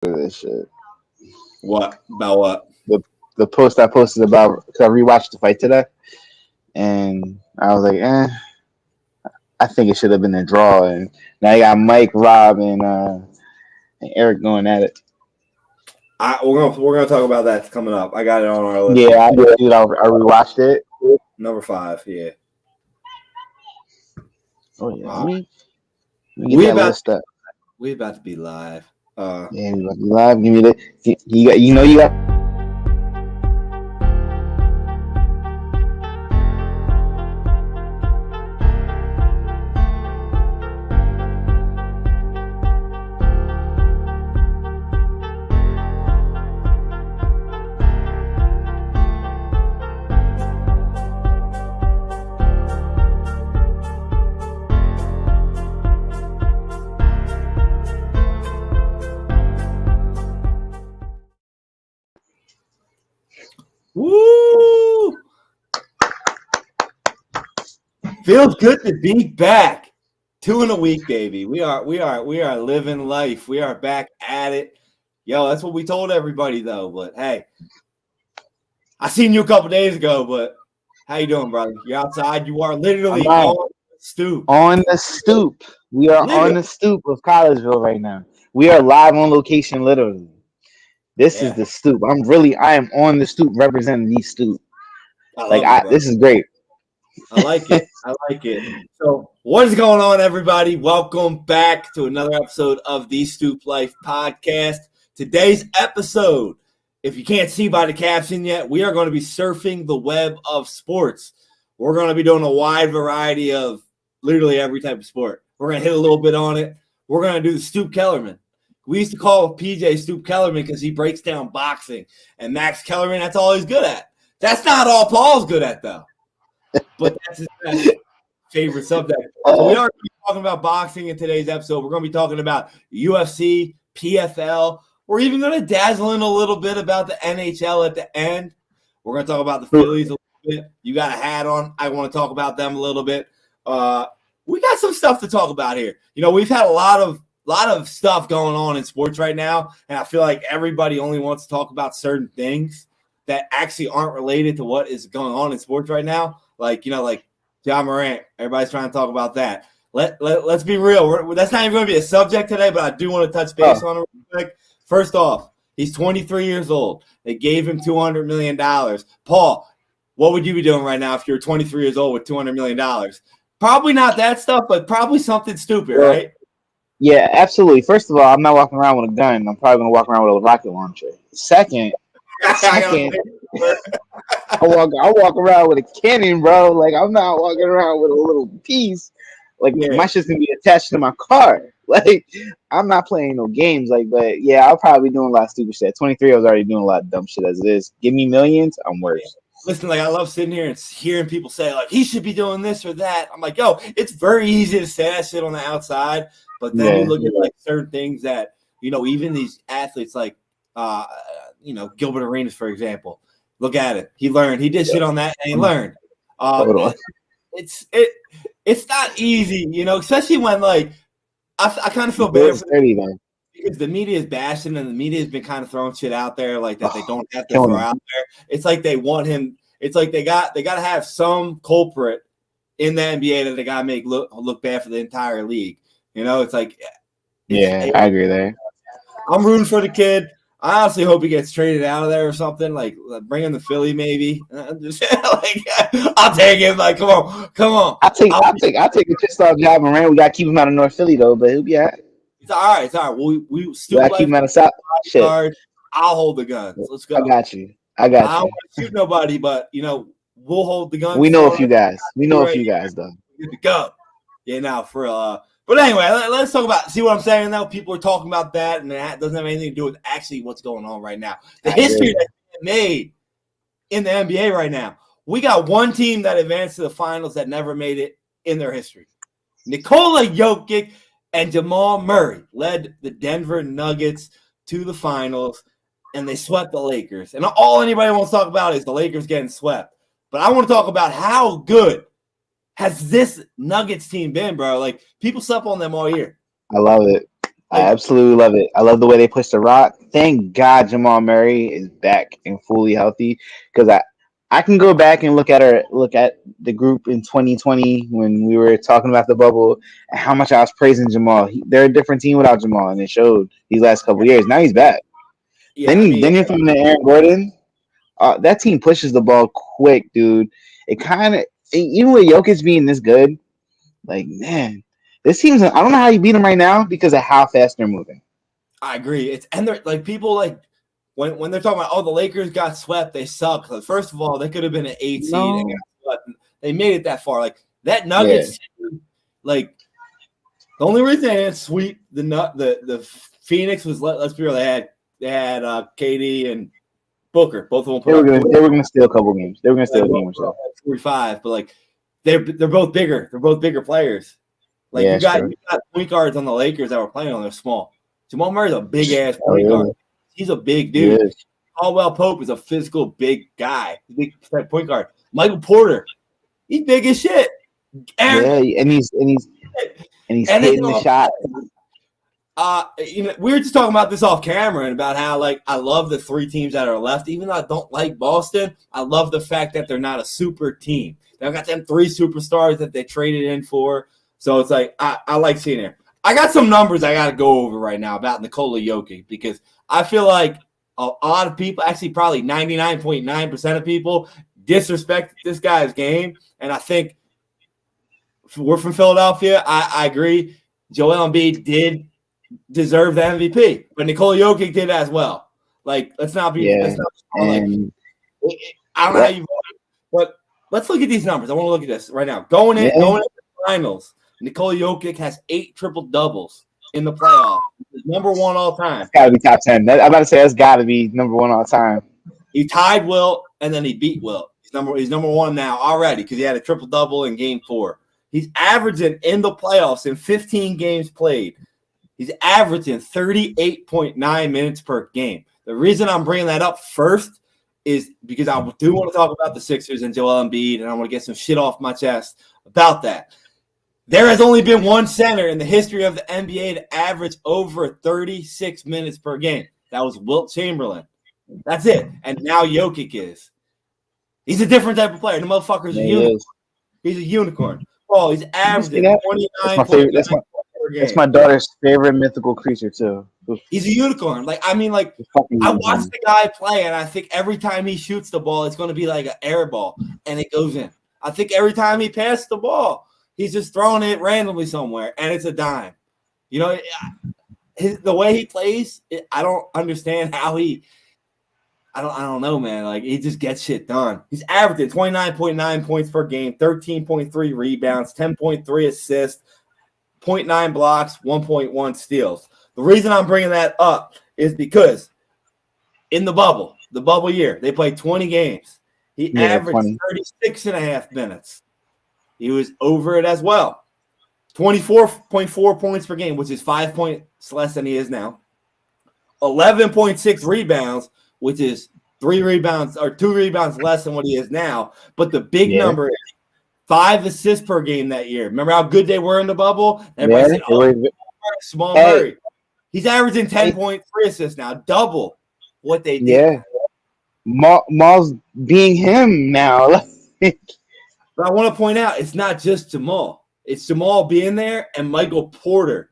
this shit. What? About what? The post I posted about because I rewatched the fight today, and I was like, I think it should have been a draw. And now you got Mike, Rob, and Eric going at it. We're gonna talk about that coming up. I got it on our list. Yeah, I rewatched it. Number 5, yeah. Oh yeah, Wow. let me get that list up. We about to be live. Yeah, we about to be live. Give me the you got. Woo! Feels good to be back. 2 in a week, baby. We are living life. We are back at it. Yo, that's what we told everybody though. But hey, I seen you a couple days ago, but how you doing, brother? You're outside. You are literally on the stoop. On the stoop. We are on the stoop of Collegeville right now. We are live on location, literally. This is the stoop. I am on the stoop representing the stoop. This is great. I like it. I like it. So, what is going on, everybody? Welcome back to another episode of the Stoop Life podcast. Today's episode, if you can't see by the caption yet, we are going to be surfing the web of sports. We're going to be doing a wide variety of literally every type of sport. We're going to hit a little bit on it. We're going to do the Stoop Kellerman. We used to call PJ Stoop Kellerman because he breaks down boxing. And Max Kellerman, that's all he's good at. That's not all Paul's good at, though. But that's his favorite subject. So we are going to be talking about boxing in today's episode. We're going to be talking about UFC, PFL. We're even going to dazzle in a little bit about the NHL at the end. We're going to talk about the Phillies a little bit. You got a hat on. I want to talk about them a little bit. We got some stuff to talk about here. You know, we've had a lot of stuff going on in sports right now, and I feel like everybody only wants to talk about certain things that actually aren't related to what is going on in sports right now. Like John Morant, everybody's trying to talk about that. Let's be real. That's not even going to be a subject today, but I do want to touch base on it real quick. First off, he's 23 years old. They gave him $200 million. Paul, what would you be doing right now if you were 23 years old with $200 million? Probably not that stuff, but probably something stupid, right? Yeah, absolutely. First of all, I'm not walking around with a gun. I'm probably going to walk around with a rocket launcher. Second, I'll walk around with a cannon, bro. Like, I'm not walking around with a little piece. Like, my shit's going to be attached to my car. Like, I'm not playing no games. Like, but yeah, I'll probably be doing a lot of stupid shit. At 23, I was already doing a lot of dumb shit as it is. Give me millions, I'm worse. Listen, like, I love sitting here and hearing people say, like, he should be doing this or that. I'm like, yo, it's very easy to say that shit on the outside. But then you look at, like, certain things that, you know, even these athletes, like, Gilbert Arenas, for example. Look at it. He learned. He did shit on that, and he learned. It's not easy, you know, especially when, like, I kind of feel bad for them because the media is bashing and the media has been kind of throwing shit out there like that they don't have to throw out there. It's like they want him. It's like they got to have some culprit in the NBA that they got to make look bad for the entire league. You know, it's like, I agree there. I'm rooting for the kid. I honestly hope he gets traded out of there or something. Like bring him to Philly, maybe. I'll take him. Like, come on. I'll take a pissed off John Morant. We gotta keep him out of North Philly though, but he'll be all right. It's all right. It's all right. We still keep him out of South. Shit. I'll hold the guns. Let's go. I got you. I don't want to shoot nobody, but you know we'll hold the guns. We know a few guys. Though. Good to go. Yeah, now for But anyway, let's talk about. See what I'm saying now? People are talking about that, and that doesn't have anything to do with actually what's going on right now. The history that's made in the NBA right now. We got one team that advanced to the finals that never made it in their history. Nikola Jokic and Jamal Murray led the Denver Nuggets to the finals, and they swept the Lakers. And all anybody wants to talk about is the Lakers getting swept. But I want to talk about how good has this Nuggets team been, bro. Like, people slept on them all year. I love it. I absolutely love it. I love the way they push the rock. Thank God Jamal Murray is back and fully healthy because I can go back and look at the group in 2020 when we were talking about the bubble and how much I was praising Jamal. They're a different team without Jamal, and it showed these last couple years. Now he's back. Yeah, I mean, Then you're throwing to Aaron Gordon. That team pushes the ball quick, dude. It kind of even with Jokic being this good, like man, this team's. I don't know how you beat them right now because of how fast they're moving. I agree. And they're like people like when they're talking about the Lakers got swept, they suck. Like, first of all, they could have been an 8 seed and got swept. They made it that far. Like that Nuggets team, like the only reason they didn't sweep the Phoenix was let's be real, they had KD and Booker, both of them. They were gonna steal a couple games. They were gonna steal a game or so. 45, but like they're both bigger. They're both bigger players. Like you got point guards on the Lakers that were playing on. They're small. Jamal Murray's a big ass point guard. He's a big dude. Caldwell Pope is a physical big guy. Big point guard. Michael Porter, he's big as shit. And he's hitting the shot. We were just talking about this off camera and about how like I love the 3 teams that are left. Even though I don't like Boston, I love the fact that they're not a super team. They've got them 3 superstars that they traded in for. So it's like I like seeing it. I got some numbers I got to go over right now about Nikola Jokic because I feel like a lot of people, actually probably 99.9% of people, disrespect this guy's game. And I think we're from Philadelphia. I agree. Joel Embiid did deserve the MVP, but Nikola Jokic did as well. Like, let's not be. I don't know how you voted, but let's look at these numbers. I want to look at this right now. Going into the finals, Nikola Jokic has 8 triple doubles in the playoffs. He's number 1 all time. It's got to be top 10. I'm about to say that's got to be number 1 all time. He tied Wilt, and then he beat Wilt. He's number 1 now already because he had a triple double in Game 4. He's averaging in the playoffs in 15 games played. He's averaging 38.9 minutes per game. The reason I'm bringing that up first is because I do want to talk about the Sixers and Joel Embiid, and I want to get some shit off my chest about that. There has only been one center in the history of the NBA to average over 36 minutes per game. That was Wilt Chamberlain. That's it. And now Jokic is. He's a different type of player. The motherfucker's a unicorn. He's a unicorn. Oh, he's averaging 29. That's my daughter's favorite mythical creature too. He's a unicorn. Like I watch the guy play, and I think every time he shoots the ball, it's going to be like an air ball, and it goes in. I think every time he passes the ball, he's just throwing it randomly somewhere, and it's a dime. You know, the way he plays, I don't understand how he. I don't know, man. Like he just gets shit done. He's averaging 29.9 points per game, 13.3 rebounds, 10.3 assists, 0.9 blocks, 1.1 steals. The reason I'm bringing that up is because in the bubble year, they played 20 games. He averaged 36.5 minutes. He was over it as well. 24.4 points per game, which is 5 points less than he is now. 11.6 rebounds, which is 2 rebounds less than what he is now. But the big number is 5 assists per game that year. Remember how good they were in the bubble? Everybody said, Small Murray. He's averaging 10.3 assists now, double what they did. Yeah. Maul's being him now. But I want to point out, it's not just Jamal. It's Jamal being there and Michael Porter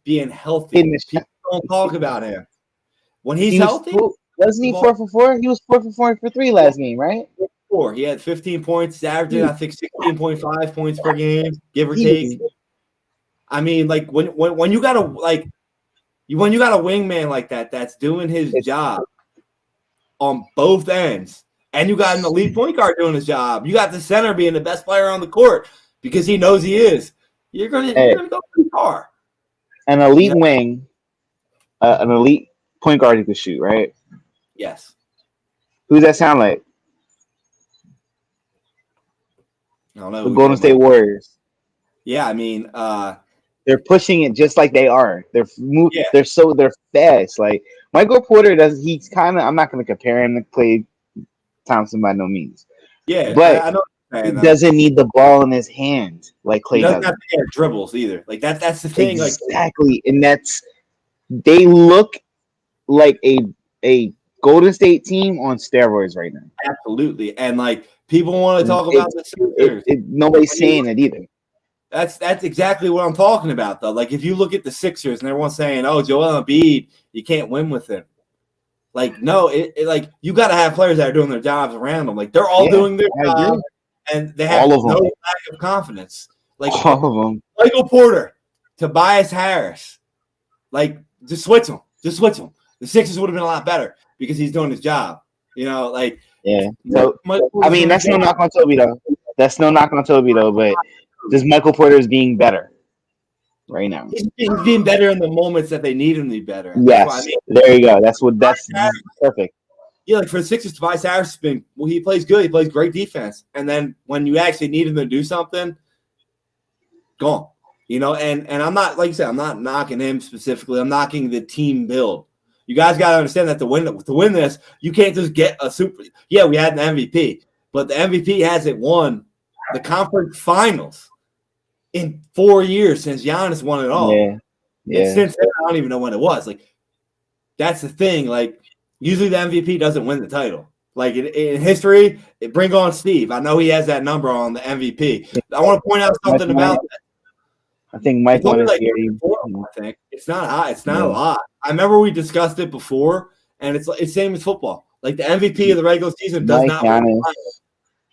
being healthy. People don't talk about him. When he's healthy. Wasn't he 4 for 4? He was 4 for 3 last game, right? 4. He had 15 points. He's averaging, I think, 16.5 points per game, give or take. I mean, like when you got a wingman like that, that's doing his job on both ends, and you got an elite point guard doing his job. You got the center being the best player on the court because he knows he is. You're gonna go pretty far. An elite wing, an elite point guard who can shoot, right? Yes. Who does that sound like? I don't know. The Golden State Warriors. Yeah, I mean, they're pushing it just like they are. They're fast. Like Michael Porter does. He's kind of. I'm not going to compare him to Klay Thompson by no means. Yeah, but I know. He doesn't need the ball in his hand like Klay does. He doesn't have to get dribbles either. Like that's the thing. Exactly, and that's they look like a Golden State team on steroids right now. Absolutely. And like people want to talk about the Sixers. Nobody's saying it either. That's exactly what I'm talking about, though. Like if you look at the Sixers and everyone's saying, "Oh, Joel Embiid, you can't win with him." Like no, like you got to have players that are doing their jobs around them. Like they're all doing their job, and they have no lack of confidence. Like all of them. Michael Porter, Tobias Harris, like just switch them. Just switch them. The Sixers would have been a lot better because he's doing his job. You know, like So I mean, that's no knock on Toby though. That's no knock on Toby though, but just Michael Porter is being better right now. He's being better in the moments that they need him to be better. Yes, there you go. That's perfect. Yeah, like for the Sixers, Tobias Harris has been he plays good. He plays great defense, and then when you actually need him to do something, gone. You know, and I'm not, like you said, I'm not knocking him specifically. I'm knocking the team build. You guys got to understand that to win this, you can't just get a super. Yeah, we had an MVP, but the MVP hasn't won the conference finals in 4 years since Giannis won it all. Yeah. And since then, I don't even know when it was. Like, that's the thing. Like, usually the MVP doesn't win the title. Like in history, bring on Steve. I know he has that number on the MVP. I want to point out something about that. I think Mike won it here. I think it's not high. It's not a lot. I remember we discussed it before, and it's same as football. Like the MVP of the regular season does not win.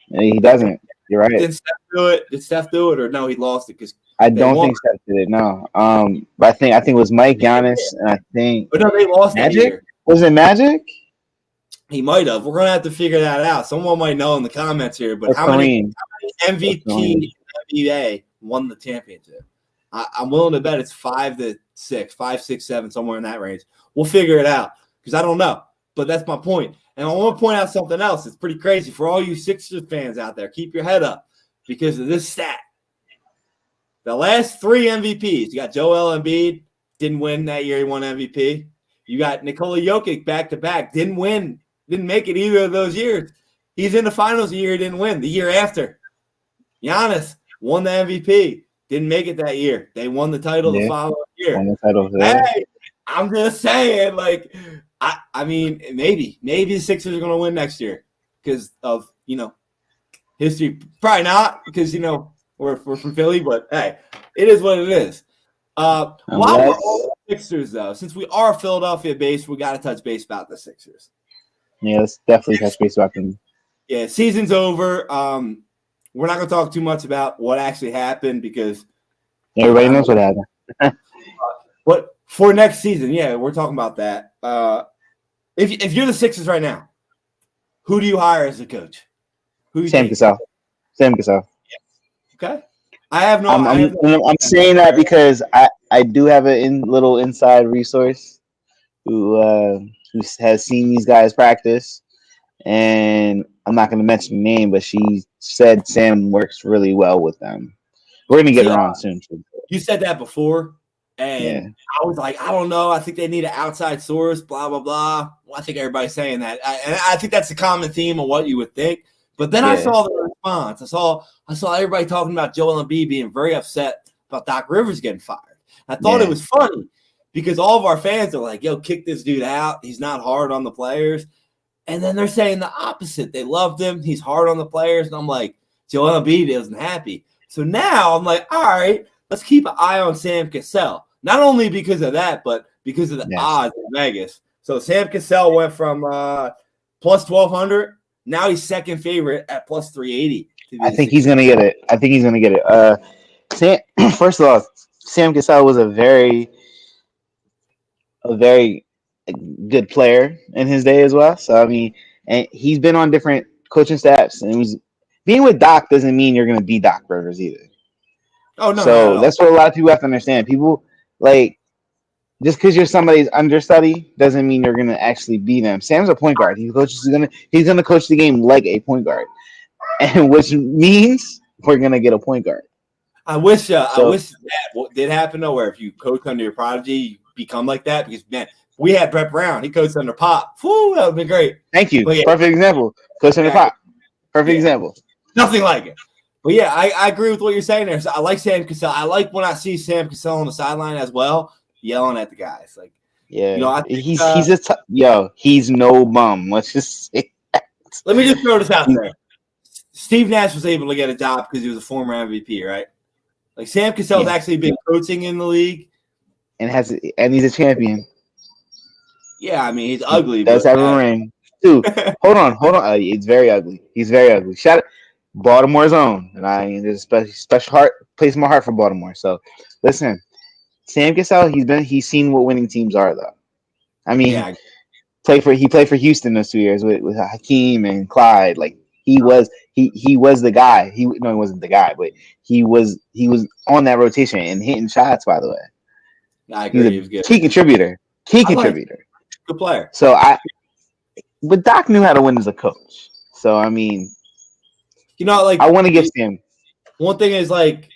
He doesn't. You're right. Did Steph do it? Did Steph do it, or no? He lost it because I don't think Steph did it. No. But I think it was Mike, Giannis, and I think. But no, they lost. Magic. Was it Magic? He might have. We're gonna have to figure that out. Someone might know in the comments here. But how many MVP NBA won the championship? I'm willing to bet it's 5 to 6, 5, 6, 7, somewhere in that range. We'll figure it out because I don't know. But that's my point. And I want to point out something else. It's pretty crazy for all you Sixers fans out there. Keep your head up because of this stat. The last 3 MVPs, you got Joel Embiid, didn't win that year. He won MVP. You got Nikola Jokic back-to-back, didn't win, didn't make it either of those years. He's in the finals the year he didn't win. The year after, Giannis won the MVP. Didn't make it that year. They won the title the following year. Won the title. Hey, I'm just saying, like, I mean, maybe the Sixers are going to win next year because of, history. Probably not because, we're from Philly, but hey, it is what it is. While we're all Sixers, though, since we are Philadelphia-based, we got to touch base about the Sixers. Yeah, let's definitely touch base about them. Yeah, season's over. We're not going to talk too much about what actually happened because everybody knows what happened. But for next season, yeah, we're talking about that. If you're the Sixers right now, who do you hire as a coach? Sam Cassell. Sam Cassell. Okay. I have no. I'm saying that because I do have a little inside resource who has seen these guys practice, and I'm not going to mention the name, but she said Sam works really well with them. We're going to get her on soon. You said that before, and I was like, I don't know. I think they need an outside source, blah, blah, blah. Well, I think everybody's saying that. And I think that's the common theme of what you would think. But then I saw the response. I saw everybody talking about Joel Embiid being very upset about Doc Rivers getting fired. I thought it was funny because all of our fans are like, yo, kick this dude out. He's not hard on the players. And then they're saying the opposite. They loved him. He's hard on the players. And I'm like, Joel Embiid isn't happy. So now I'm like, all right, let's keep an eye on Sam Cassell. Not only because of that, but because of the odds in Vegas. So Sam Cassell went from plus 1,200. Now he's second favorite at plus 380. I think he's going to get it. First of all, Sam Cassell was a very good player in his day as well. So, I mean, and he's been on different coaching staffs. And being with Doc doesn't mean you're going to be Doc Rivers either. Oh, no. So that's what a lot of people have to understand. People, like, just because you're somebody's understudy doesn't mean you're going to actually be them. Sam's a point guard. He's going to coach the game like a point guard, and which means we're going to get a point guard. I wish that did happen though, where if you coach under your prodigy, you become like that. Because man, we had Brett Brown. He coached under Pop. Whew, that would be great. Thank you. Perfect example. Coach under Pop. Perfect example. Nothing like it. But yeah, I agree with what you're saying there. So I like Sam Cassell. I like when I see Sam Cassell on the sideline as well, yelling at the guys. Like Yeah, I think, he's no bum. Let's just say let me just throw this out he's, there. Steve Nash was able to get a job because he was a former MVP, right? Like Sam Cassell's actually been coaching in the league, and he's a champion. Yeah, I mean he's He ugly, does but have a ring. Dude, hold on. It's very ugly. He's very ugly. Shout out Baltimore's own, and there's a special place in my heart for Baltimore. So, listen, Sam Cassell, he's seen what winning teams are, though. I mean, yeah, he played for Houston those 2 years with Hakeem and Clyde. Like he was the guy. He wasn't the guy, but he was on that rotation and hitting shots. By the way, I agree. He was good. Key contributor. Good player. So but Doc knew how to win as a coach. So I mean, like I want to give Sam. One thing is like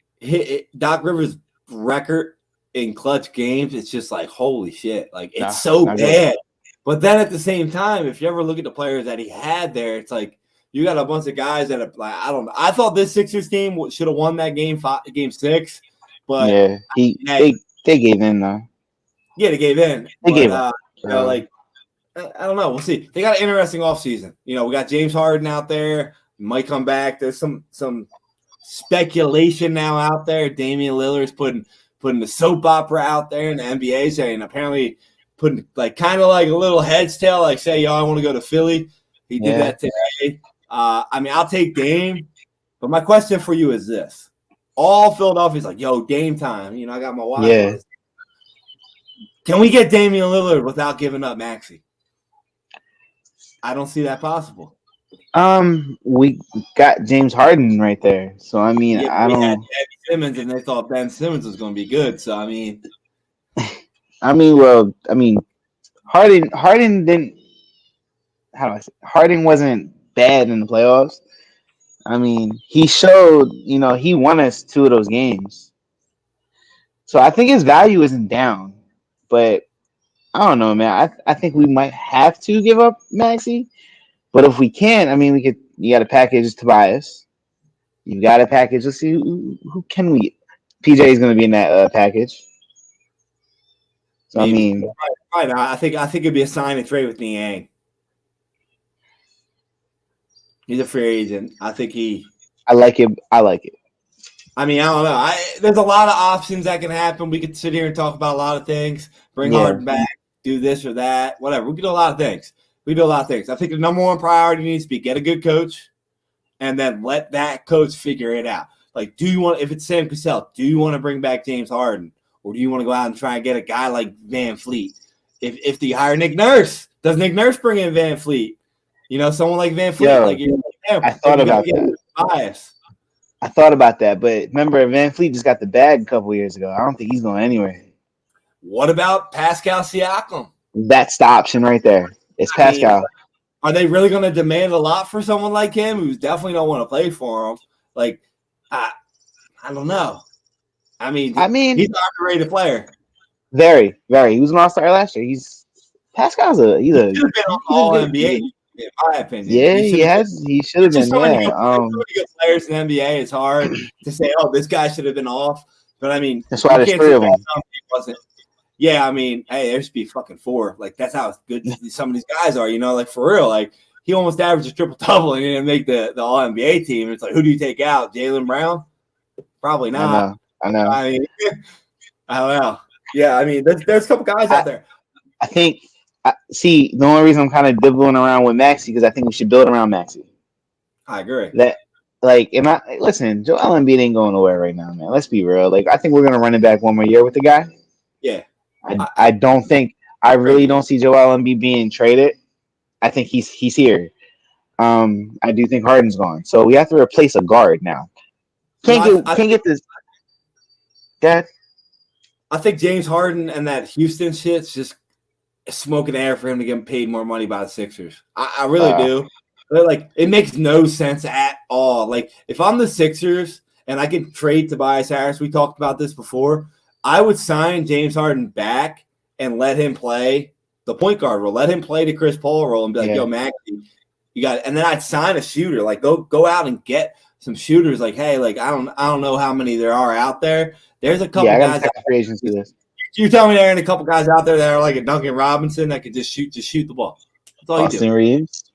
Doc Rivers' record in clutch games. It's just like holy shit, like it's so bad. Good. But then at the same time, if you ever look at the players that he had there, it's like you got a bunch of guys that are like I don't know. I thought this Sixers team should have won that game 6, but they gave in though. Yeah, they gave in. Gave in. Like I don't know. We'll see. They got an interesting offseason. We got James Harden out there. He might come back. There's some speculation now out there. Damian Lillard's putting the soap opera out there in the NBA, saying apparently putting like kind of like a little heads tail, like say, yo, I want to go to Philly. He did that today. I mean, I'll take Dame, but my question for you is this: all Philadelphia's like, yo, Dame time. I got my wife. Yeah. Can we get Damian Lillard without giving up Maxey? I don't see that possible. We got James Harden right there, so I mean, I don't. We had Ben Simmons, and they thought Ben Simmons was going to be good. So I mean, Harden didn't. How do I say? Harden wasn't bad in the playoffs. I mean, he showed. He won us 2 of those games. So I think his value isn't down, but I don't know, man. I think we might have to give up Maxey. But if we can't, I mean, you got to package Tobias. You got to package. Let's see who can we. PJ is going to be in that package. So maybe. I mean, right. I think it'd be a sign and trade with Niang. He's a free agent. I think I like it. I mean, I don't know. There's a lot of options that can happen. We could sit here and talk about a lot of things. Bring Harden back, do this or that, whatever. We can do a lot of things. I think the number one priority needs to be get a good coach and then let that coach figure it out. Like, if it's Sam Cassell, do you want to bring back James Harden? Or do you want to go out and try and get a guy like Van Fleet? If you hire Nick Nurse, does Nick Nurse bring in Van Fleet? Someone like Van Fleet. I thought about that. Bias. I thought about that, but remember, Van Fleet just got the bag a couple years ago. I don't think he's going anywhere. What about Pascal Siakam? That's the option right there. It's Pascal. Are they really going to demand a lot for someone like him who's definitely don't want to play for him? Like, I don't know. I mean, he's an underrated player. Very, very. He was an all-star last year. Pascal's he should have been on All-NBA, in my opinion. Yeah, he should have been. So many good players in the NBA. It's hard to say, oh, this guy should have been off. But I mean, that's why there's 3 of them. Wasn't. Yeah, I mean, hey, there should be fucking 4. Like, that's how good some of these guys are, like, for real. Like, he almost averaged a triple-double and he didn't make the All-NBA team. It's like, who do you take out? Jaylen Brown? Probably not. I know. I mean, I don't know. Yeah, I mean, there's a couple guys out there. I think, the only reason I'm kind of dibbling around with Maxey because I think we should build around Maxey. I agree. Listen, Joel Embiid ain't going nowhere right now, man. Let's be real. Like, I think we're going to run it back one more year with the guy. Yeah. I really don't see Joel Embiid being traded. I think he's here. I do think Harden's gone. So we have to replace a guard now. Can't get this. Dad? I think James Harden and that Houston shit's just smoking air for him to get paid more money by the Sixers. I really do. But like, it makes no sense at all. Like, if I'm the Sixers and I can trade Tobias Harris, we talked about this before, I would sign James Harden back and let him play the point guard role. Let him play the Chris Paul role and be like, yo, Maxey, you got it. And then I'd sign a shooter. Like, go out and get some shooters. Like, hey, like, I don't know how many there are out there. There's a couple guys that You tell me there ain't a couple guys out there that are like a Duncan Robinson that could just shoot the ball. That's all Austin you do. Reeves.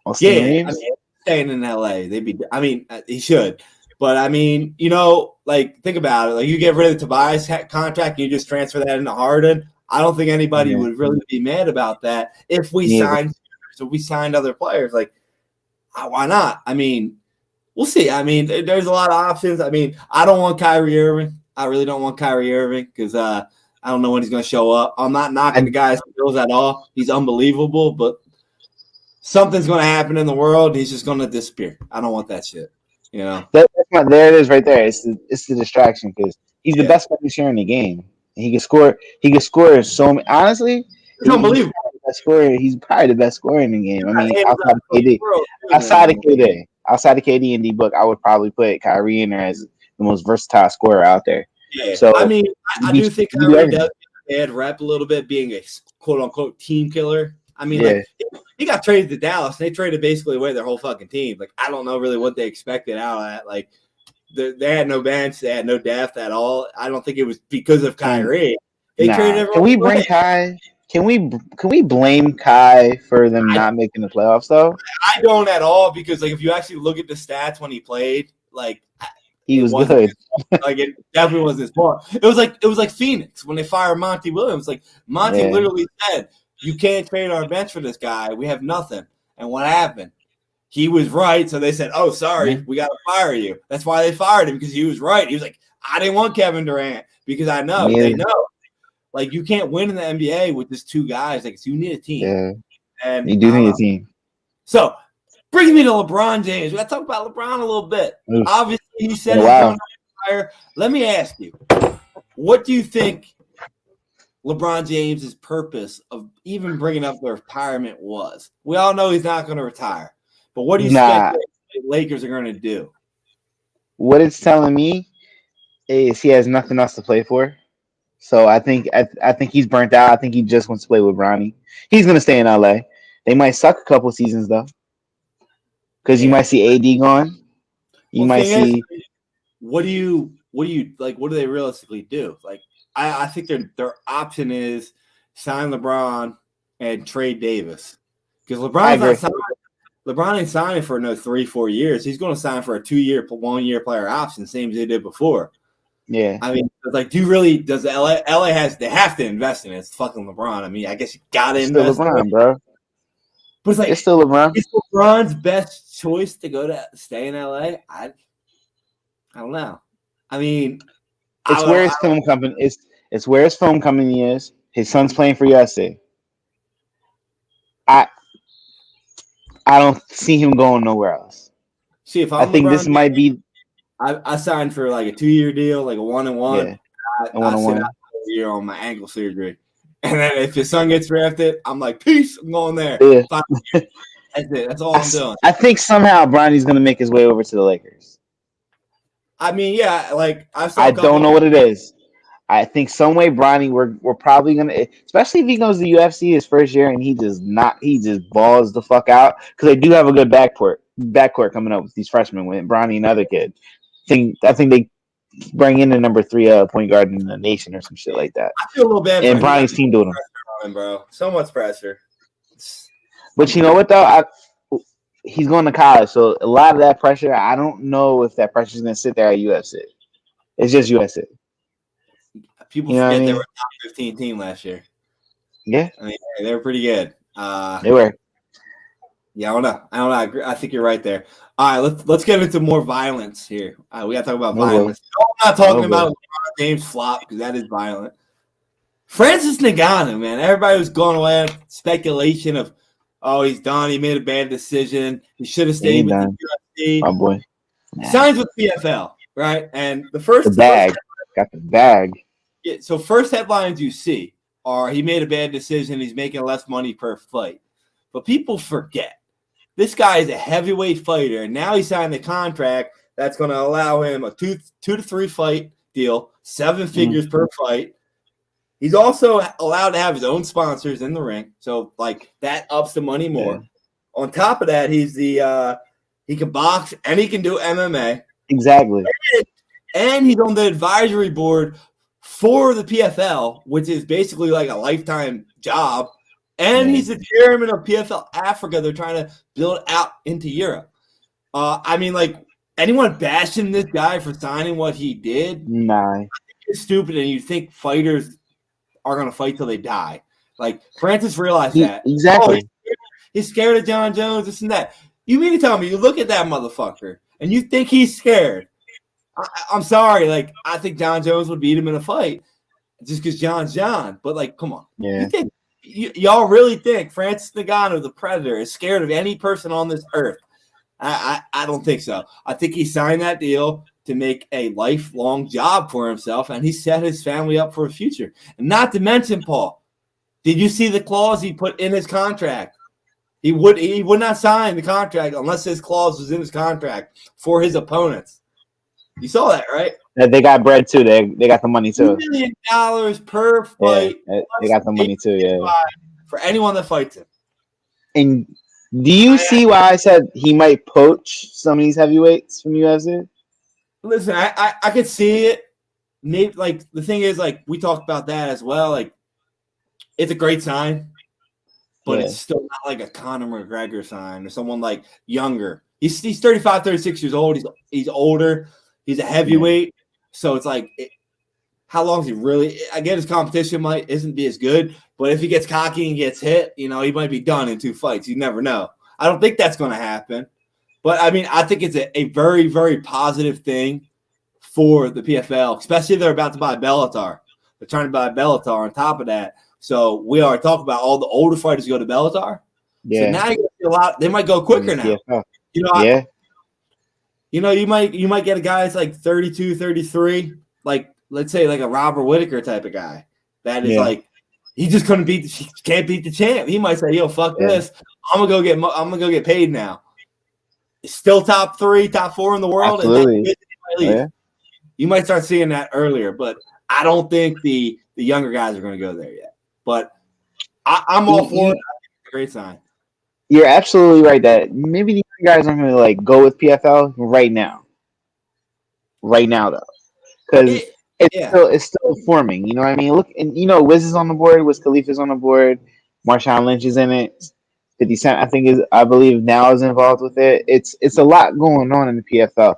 Austin Reeves. I mean, staying in LA, he should. But I mean, you know, like think about it. Like you get rid of the Tobias contract, and you just transfer that into Harden. I don't think anybody would really be mad about that if we signed. So we signed other players. Like, why not? I mean, we'll see. I mean, there's a lot of options. I mean, I don't want Kyrie Irving. I really don't want Kyrie Irving because I don't know when he's going to show up. I'm not knocking the guy's skills at all. He's unbelievable, but something's going to happen in the world. And he's just going to disappear. I don't want that shit. You know, there it is right there. It's the distraction because he's the best finisher in the game. He can score. He can score so many. Honestly, it's unbelievable. He's probably the best scorer in the game. I mean, outside of KD and D Book, I would probably put Kyrie in there as the most versatile scorer out there. Yeah. So I mean, I do think Kyrie does get a bad rep a little bit, being a quote unquote team killer. I mean, like he got traded to Dallas. And they traded basically away their whole fucking team. Like I don't know really what they expected out of that. Like they had no bench, they had no depth at all. I don't think it was because of Kyrie. They traded everyone. Can we bring Kai? Can we blame Kai for them not making the playoffs though? I don't at all because like if you actually look at the stats when he played, like he was good. Like it definitely wasn't his fault. It was like Phoenix when they fired Monty Williams. Like Monty literally said, "You can't trade our bench for this guy. We have nothing." And what happened? He was right, so they said, "Oh, sorry, we got to fire you." That's why they fired him because he was right. He was like, "I didn't want Kevin Durant because I know they know." Like you can't win in the NBA with just two guys. Like you need a team. Yeah, and you do need a team. So brings me to LeBron James. We got to talk about LeBron a little bit. Oof. Obviously, he said he's going to retire. Let me ask you, what do you think LeBron James's purpose of even bringing up the retirement was? We all know he's not going to retire, but what do you think the Lakers are going to do? What it's telling me is he has nothing else to play for. So I think he's burnt out. I think he just wants to play with Bronny. He's gonna stay in LA. They might suck a couple seasons though, because you might see AD gone. You might see. What do you like? What do they realistically do? Like I think their option is sign LeBron and trade Davis because LeBron ain't signing for another 3-4 years. He's going to sign for a 1-year player option, same as they did before. Yeah, I mean, like, does LA they have to invest in it? It's fucking LeBron. I mean, I guess you gotta invest in LeBron, bro. But it's like it's still LeBron. It's LeBron's best choice to stay in LA. I don't know. I mean, it's where his film company is. It's where his film company is. His son's playing for USA. I don't see him going nowhere else. See, if I think LeBron, this might be. I signed for like a 2-year deal, like a 1-1. Yeah, I sit out a year on my ankle surgery, and then if his son gets drafted, I'm like, peace, I'm going there. Yeah. That's it. That's all I'm doing. I think somehow Bronny's gonna make his way over to the Lakers. I mean, yeah, like I don't know what it is. I think some way Bronny, we're probably gonna, especially if he goes to the UFC his first year and he just balls the fuck out because they do have a good backcourt coming up with these freshmen with Bronny and other kid. I think they bring in the number 3 point guard in the nation or some shit like that. I feel a little bad. And Bronny's team doing him, bro. So much pressure. But you know what though? He's going to college, so a lot of that pressure. I don't know if that pressure is going to sit there at UFC. It's just UFC. People forget they were a top 15 team last year. Yeah, I mean they were pretty good. They were. Yeah, I don't know. I think you're right there. All right, let's get into more violence here. We got to talk about violence. No, I'm not talking about LeBron James flop because that is violent. Francis Ngannou, man. Everybody was going away speculation of, oh, he's done. He made a bad decision. He should have stayed with the UFC. My boy. Signs with PFL, right? And got the bag. Yeah, so first headlines you see are he made a bad decision. He's making less money per fight. But people forget. This guy is a heavyweight fighter, and now he signed a contract that's going to allow him a 2 to 3 fight deal, 7 figures per fight. He's also allowed to have his own sponsors in the ring, so like that ups the money more. Yeah. On top of that, he's he can box and he can do MMA. Exactly. And he's on the advisory board for the PFL, which is basically like a lifetime job. And he's the chairman of PFL Africa. They're trying to build out into Europe. I mean, like, anyone bashing this guy for signing what he did? Nah. I think it's stupid, and you think fighters are going to fight till they die. Like, Francis realized that. Exactly. Oh, he's scared of John Jones, this and that. You mean to tell me you look at that motherfucker and you think he's scared? I'm sorry. Like, I think John Jones would beat him in a fight just because John's John. But, like, come on. Yeah. Y'all really think Francis Ngannou, the Predator, is scared of any person on this earth? I don't think so. I think he signed that deal to make a lifelong job for himself, and he set his family up for a future. And not to mention, Paul, did you see the clause he put in his contract? He would not sign the contract unless his clause was in his contract for his opponents. You saw that, right? They got bread too. They got the money too. $2 million per fight. Yeah, they got the money too. Yeah. For anyone that fights him. And do you see why I said he might poach some of these heavyweights from UFC? Listen, I could see it. Maybe, like, the thing is, like, we talked about that as well. Like, it's a great sign, but it's still not like a Conor McGregor sign or someone like younger. He's 35, 36 years old. He's older. He's a heavyweight. So it's like, how long is he really? I get his competition isn't be as good, but if he gets cocky and gets hit, he might be done in 2 fights. You never know. I don't think that's going to happen. But, I mean, I think it's a very, very positive thing for the PFL, especially if they're about to buy Bellator. They're trying to buy Bellator on top of that. So we are talking about all the older fighters go to Bellator. Yeah. So now you see a lot. They might go quicker now. Yeah. You might get a guy that's like 32, 33, like, let's say like a Robert Whittaker type of guy that is like, he just can't beat the champ. He might say, yo, fuck this. I'm gonna go get paid now. It's still top 3, top 4 in the world. Absolutely. And you might start seeing that earlier, but I don't think the younger guys are going to go there yet. But I'm all for it. It's a great sign. You're absolutely right that maybe the guys aren't going to like go with PFL right now. Right now, though, because it's still forming. You know what I mean? Look, and Wiz is on the board. Wiz Khalifa's on the board. Marshawn Lynch is in it. 50 Cent, I believe now is involved with it. It's a lot going on in the PFL,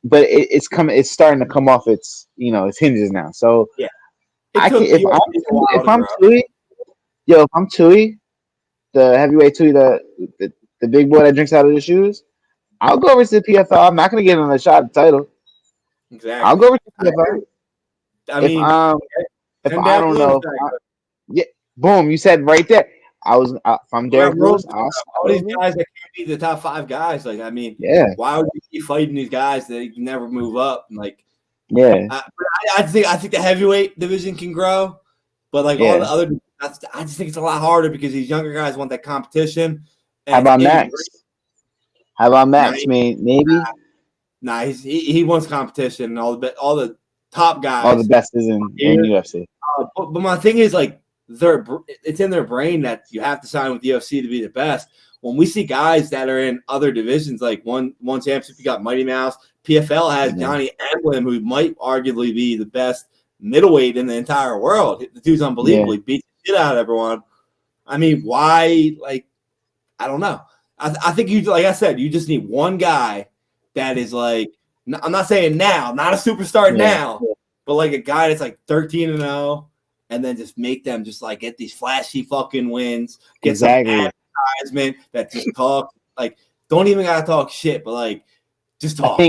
but it's starting to come off its hinges now. So if I'm Tui, the heavyweight Tui, the big boy that drinks out of the shoes, I'll go over to the PFL. I'm not gonna get him a shot at the title. Exactly. I'll go over to the PFL. If I don't know, boom, you said right there. If I'm Derek Rose, all these guys that can't be the top 5 guys. Like, I mean, why would you keep fighting these guys that can never move up? And like, I think the heavyweight division can grow, but like all the other, I just think it's a lot harder because these younger guys want that competition. How about Max? Maybe. Nah, he wants competition and all the top guys. All the best is in UFC. But my thing is like, it's in their brain that you have to sign with the UFC to be the best. When we see guys that are in other divisions, like one championship, you got Mighty Mouse. PFL has Johnny Emblem, who might arguably be the best middleweight in the entire world. The dude's unbelievable. He beats the shit out of everyone. I mean, why? Like, I don't know. I think like I said, you just need one guy that is like, I'm not saying now, not a superstar now, but like a guy that's like 13-0. And then just make them just like get these flashy fucking wins, get some advertisement that just talk, like, don't even gotta talk shit, but like just talk.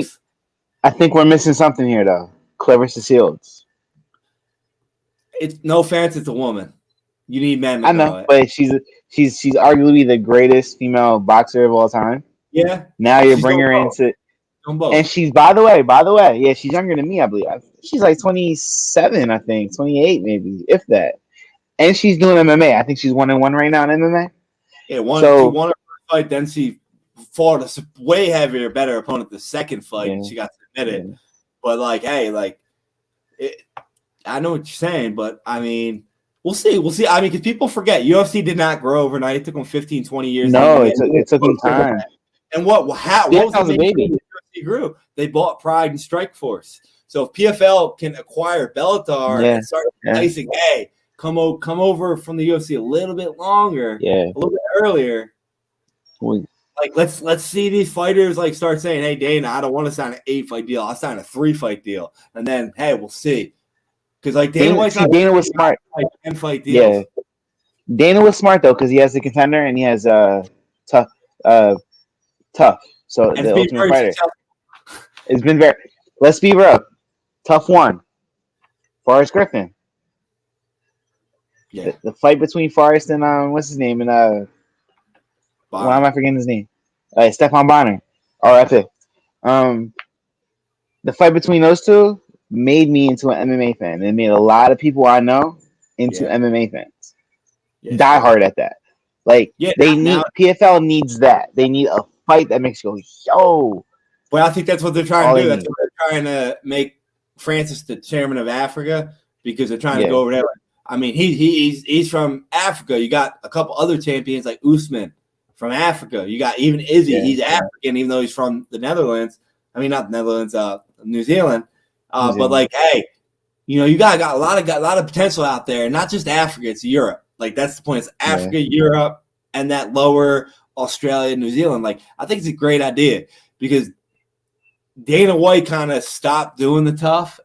I think we're missing something here though. Clarissa Shields. It's no offense, it's a woman. You need men. I know, but she's arguably the greatest female boxer of all time. Yeah. Now you bring her into. And she's, by the way, she's younger than me, I believe. She's like 27, I think, 28 maybe, if that. And she's doing MMA. I think she's 1-1 right now in MMA. Yeah, she won her first fight, then she fought a way heavier, better opponent the second fight, and she got submitted. Yeah. But like, hey, like, I know what you're saying, but I mean, we'll see. I mean, because people forget, UFC did not grow overnight. It took them 15, 20 years. No, it took them time. And what was the baby grew. They bought Pride and Strikeforce. So if PFL can acquire Bellator and start enticing, hey, come over from the UFC a little bit longer, a little bit earlier. Like let's see these fighters like start saying, hey, Dana, I don't want to sign an 8-fight deal. I'll sign a 3-fight deal, and then hey, we'll see. Because like Dana was smart. Like 10-fight deals. Yeah, Dana was smart though because he has the contender and he has tough. So And the Ultimate Fighter. It's been very. Let's be real. Tough one. Forrest Griffin. Yeah. The fight between Forrest and what's his name and why am I forgetting his name? Stefan Bonner. RFA. The fight between those two made me into an MMA fan. It made a lot of people I know into MMA fans. Die hard at that. Like PFL needs that. They need a fight that makes you go, yo. Well, I think that's what they're trying to do. That's what they're trying to make Francis the chairman of Africa because they're trying to go over there. I mean, he's from Africa. You got a couple other champions like Usman from Africa. You got even Izzy. Yeah, he's African, even though he's from the Netherlands. I mean, not the Netherlands, New Zealand. But like, hey, you got a lot of potential out there. Not just Africa, it's Europe. Like that's the point. It's Africa, Europe, and that lower Australia, New Zealand. Like I think it's a great idea because Dana White kind of stopped doing the tough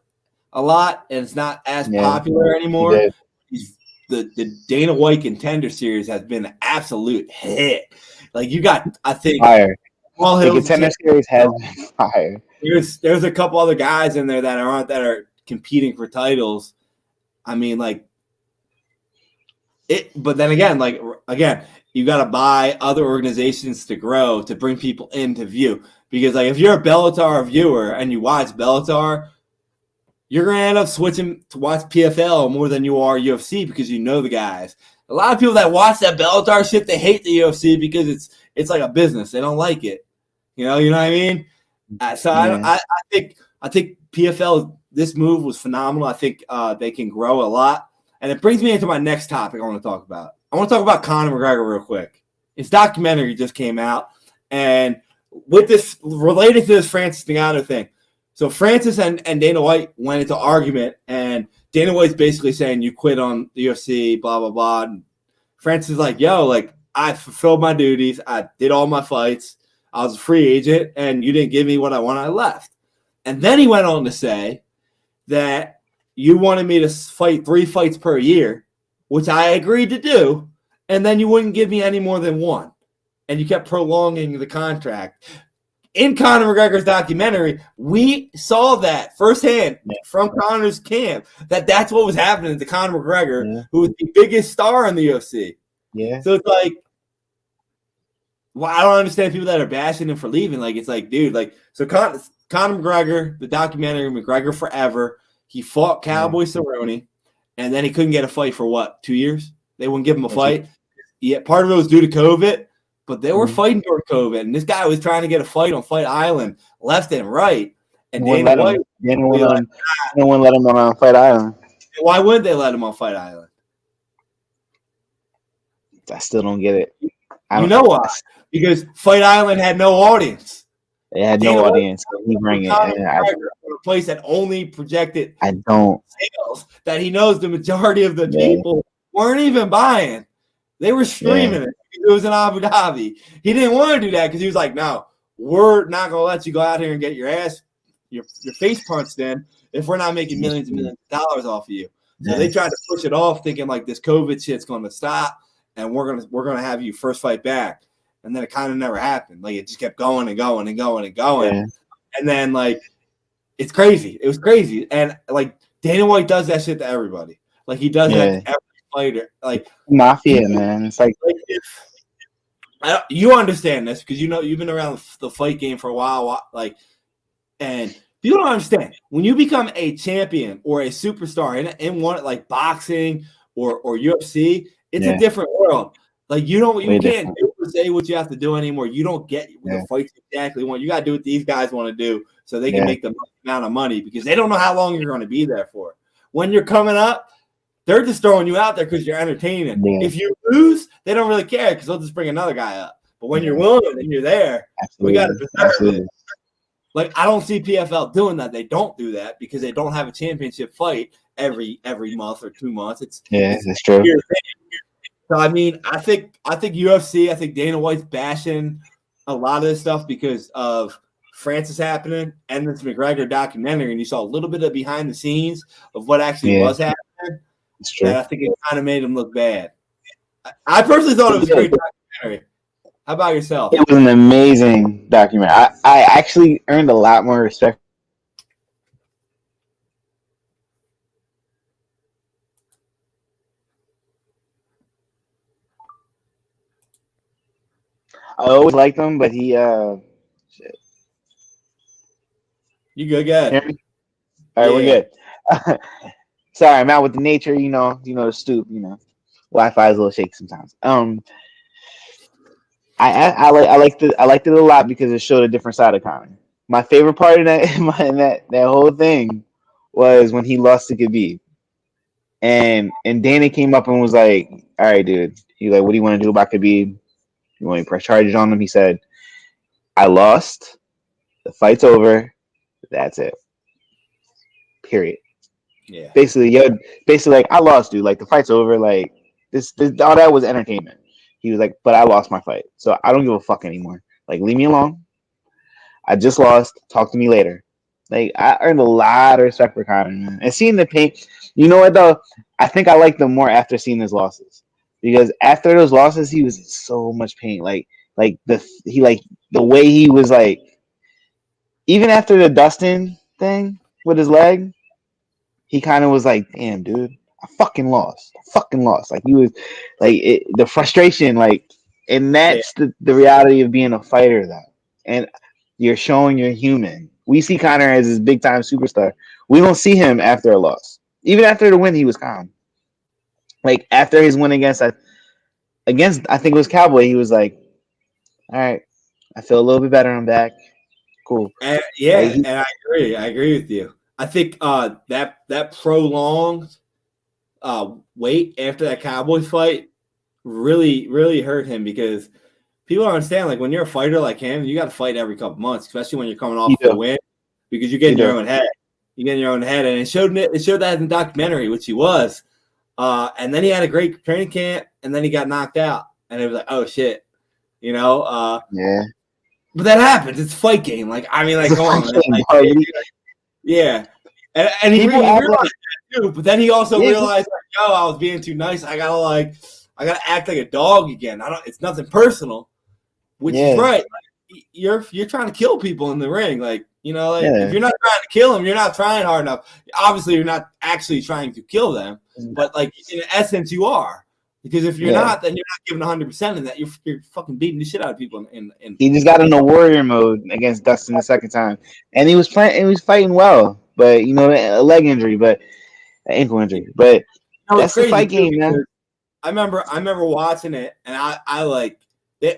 a lot, and it's not as popular anymore. The Dana White Contender Series has been an absolute hit. Like you got, I think, fire. The Contender Series has been fire. There's a couple other guys in there that are competing for titles. I mean, like it. But then again, you got to buy other organizations to grow to bring people into view. Because like if you're a Bellator viewer and you watch Bellator, you're gonna end up switching to watch PFL more than you are UFC because you know the guys. A lot of people that watch that Bellator shit, they hate the UFC because it's like a business. They don't like it. You know what I mean? So I think PFL, this move was phenomenal. I think they can grow a lot. And it brings me into my next topic I want to talk about. I want to talk about Conor McGregor real quick. His documentary just came out. And with this, related to this Francis Ngannou thing. So Francis and Dana White went into argument, and Dana White's basically saying, you quit on the UFC, blah, blah, blah. And Francis is like, yo, like, I fulfilled my duties. I did all my fights. I was a free agent, and you didn't give me what I wanted. I left. And then he went on to say that you wanted me to fight 3 fights per year, which I agreed to do, and then you wouldn't give me any more than 1. And you kept prolonging the contract. In Conor McGregor's documentary, we saw that firsthand from Conor's camp that's what was happening to Conor McGregor, who was the biggest star in the UFC. Yeah. So it's like, well, I don't understand people that are bashing him for leaving. Like, it's like, dude, like, so Conor McGregor, the documentary, McGregor Forever, he fought Cowboy Cerrone, and then he couldn't get a fight for what, 2 years? They wouldn't give him a fight. Yeah, part of it was due to COVID. But they were fighting during COVID, and this guy was trying to get a fight on Fight Island, left and right. And Dana White didn't let him on Fight Island. Why wouldn't they let him on Fight Island? I still don't get it. You know why? Because Fight Island had no audience. They had no audience. He bring it. A place that only projected sales that he knows the majority of the people weren't even buying. They were streaming it. It was in Abu Dhabi. He didn't want to do that because he was like, no, we're not going to let you go out here and get your face punched in if we're not making millions and millions of dollars off of you. So they tried to push it off thinking like this COVID shit's going to stop and we're going to have you first fight back. And then it kind of never happened. Like it just kept going and going and going and going. Yeah. And then like, it's crazy. It was crazy. And like Dana White does that shit to everybody. Like he does that to every fighter. Like mafia, man. It's like you understand this because you've been around the fight game for a while, like, and people don't understand when you become a champion or a superstar in one like boxing or UFC, it's a different world. Like you can't say what you have to do anymore. You don't get the fights exactly want. You got to do what these guys want to do so they can make the amount of money because they don't know how long you're going to be there for. When you're coming up, they're just throwing you out there because you're entertaining. Yeah. If you lose, they don't really care because they'll just bring another guy up. But when you're willing and you're there, we got to preserve it. Like, I don't see PFL doing that. They don't do that because they don't have a championship fight every month or 2 months. It's that's true. So I mean, I think UFC. I think Dana White's bashing a lot of this stuff because of Francis happening and this McGregor documentary, and you saw a little bit of behind the scenes of what actually was happening. It's true. And I think it kind of made him look bad. I personally thought it was a great documentary. How about yourself? It was an amazing documentary. I actually earned a lot more respect. I always liked him, but he shit. You good, good. Hear me? All right, we're good. Sorry, I'm out with the nature, the stoop, Wi-Fi is a little shaky sometimes. I liked it a lot because it showed a different side of Conor. My favorite part of that whole thing was when he lost to Khabib, and Dana came up and was like, "All right, dude." He's like, "What do you want to do about Khabib? You want to press charges on him?" He said, "I lost. The fight's over. That's it. Period." Yeah. Basically, like, I lost, dude. Like, the fight's over. Like, this all that was entertainment. He was like, "But I lost my fight, so I don't give a fuck anymore. Like, leave me alone. I just lost. Talk to me later." Like, I earned a lot of respect for Conor, man. And seeing the pain, you know what though? I think I liked him more after seeing his losses, because after those losses, he was in so much pain. Like the way he was, like, even after the Dustin thing with his leg, he kind of was like, "Damn, dude, I fucking lost. Like, he was like the frustration, like, and that's the reality of being a fighter, though. And you're showing you're human. We see Conor as this big time superstar. We don't see him after a loss. Even after the win, he was calm. Like, after his win against I think it was Cowboy, he was like, "All right, I feel a little bit better. I'm back. Cool." And, and I agree with you. I think that prolonged wait after that Cowboys fight really, really hurt him, because people don't understand, like, when you're a fighter like him, you got to fight every couple months, especially when you're coming off a win, because you get in your own head. You get in your own head, and it showed that in the documentary, which he was. And then he had a great training camp, and then he got knocked out, and it was like, oh shit, yeah. But that happens. It's a fight game. Like, I mean, like, come on, yeah. And he realized that too, but then he also realized, like, yo, I was being too nice. I gotta act like a dog again. It's nothing personal, which is right. Like, you're trying to kill people in the ring, like, if you're not trying to kill them, you're not trying hard enough. Obviously, you're not actually trying to kill them, but, like, in essence, you are. Because if you're not, then you're not giving 100%, and that you're fucking beating the shit out of people. He just got into warrior mode against Dustin the second time, and he was fighting well, but a leg injury, but an ankle injury, but that's the fight game, man. I remember watching it, and I like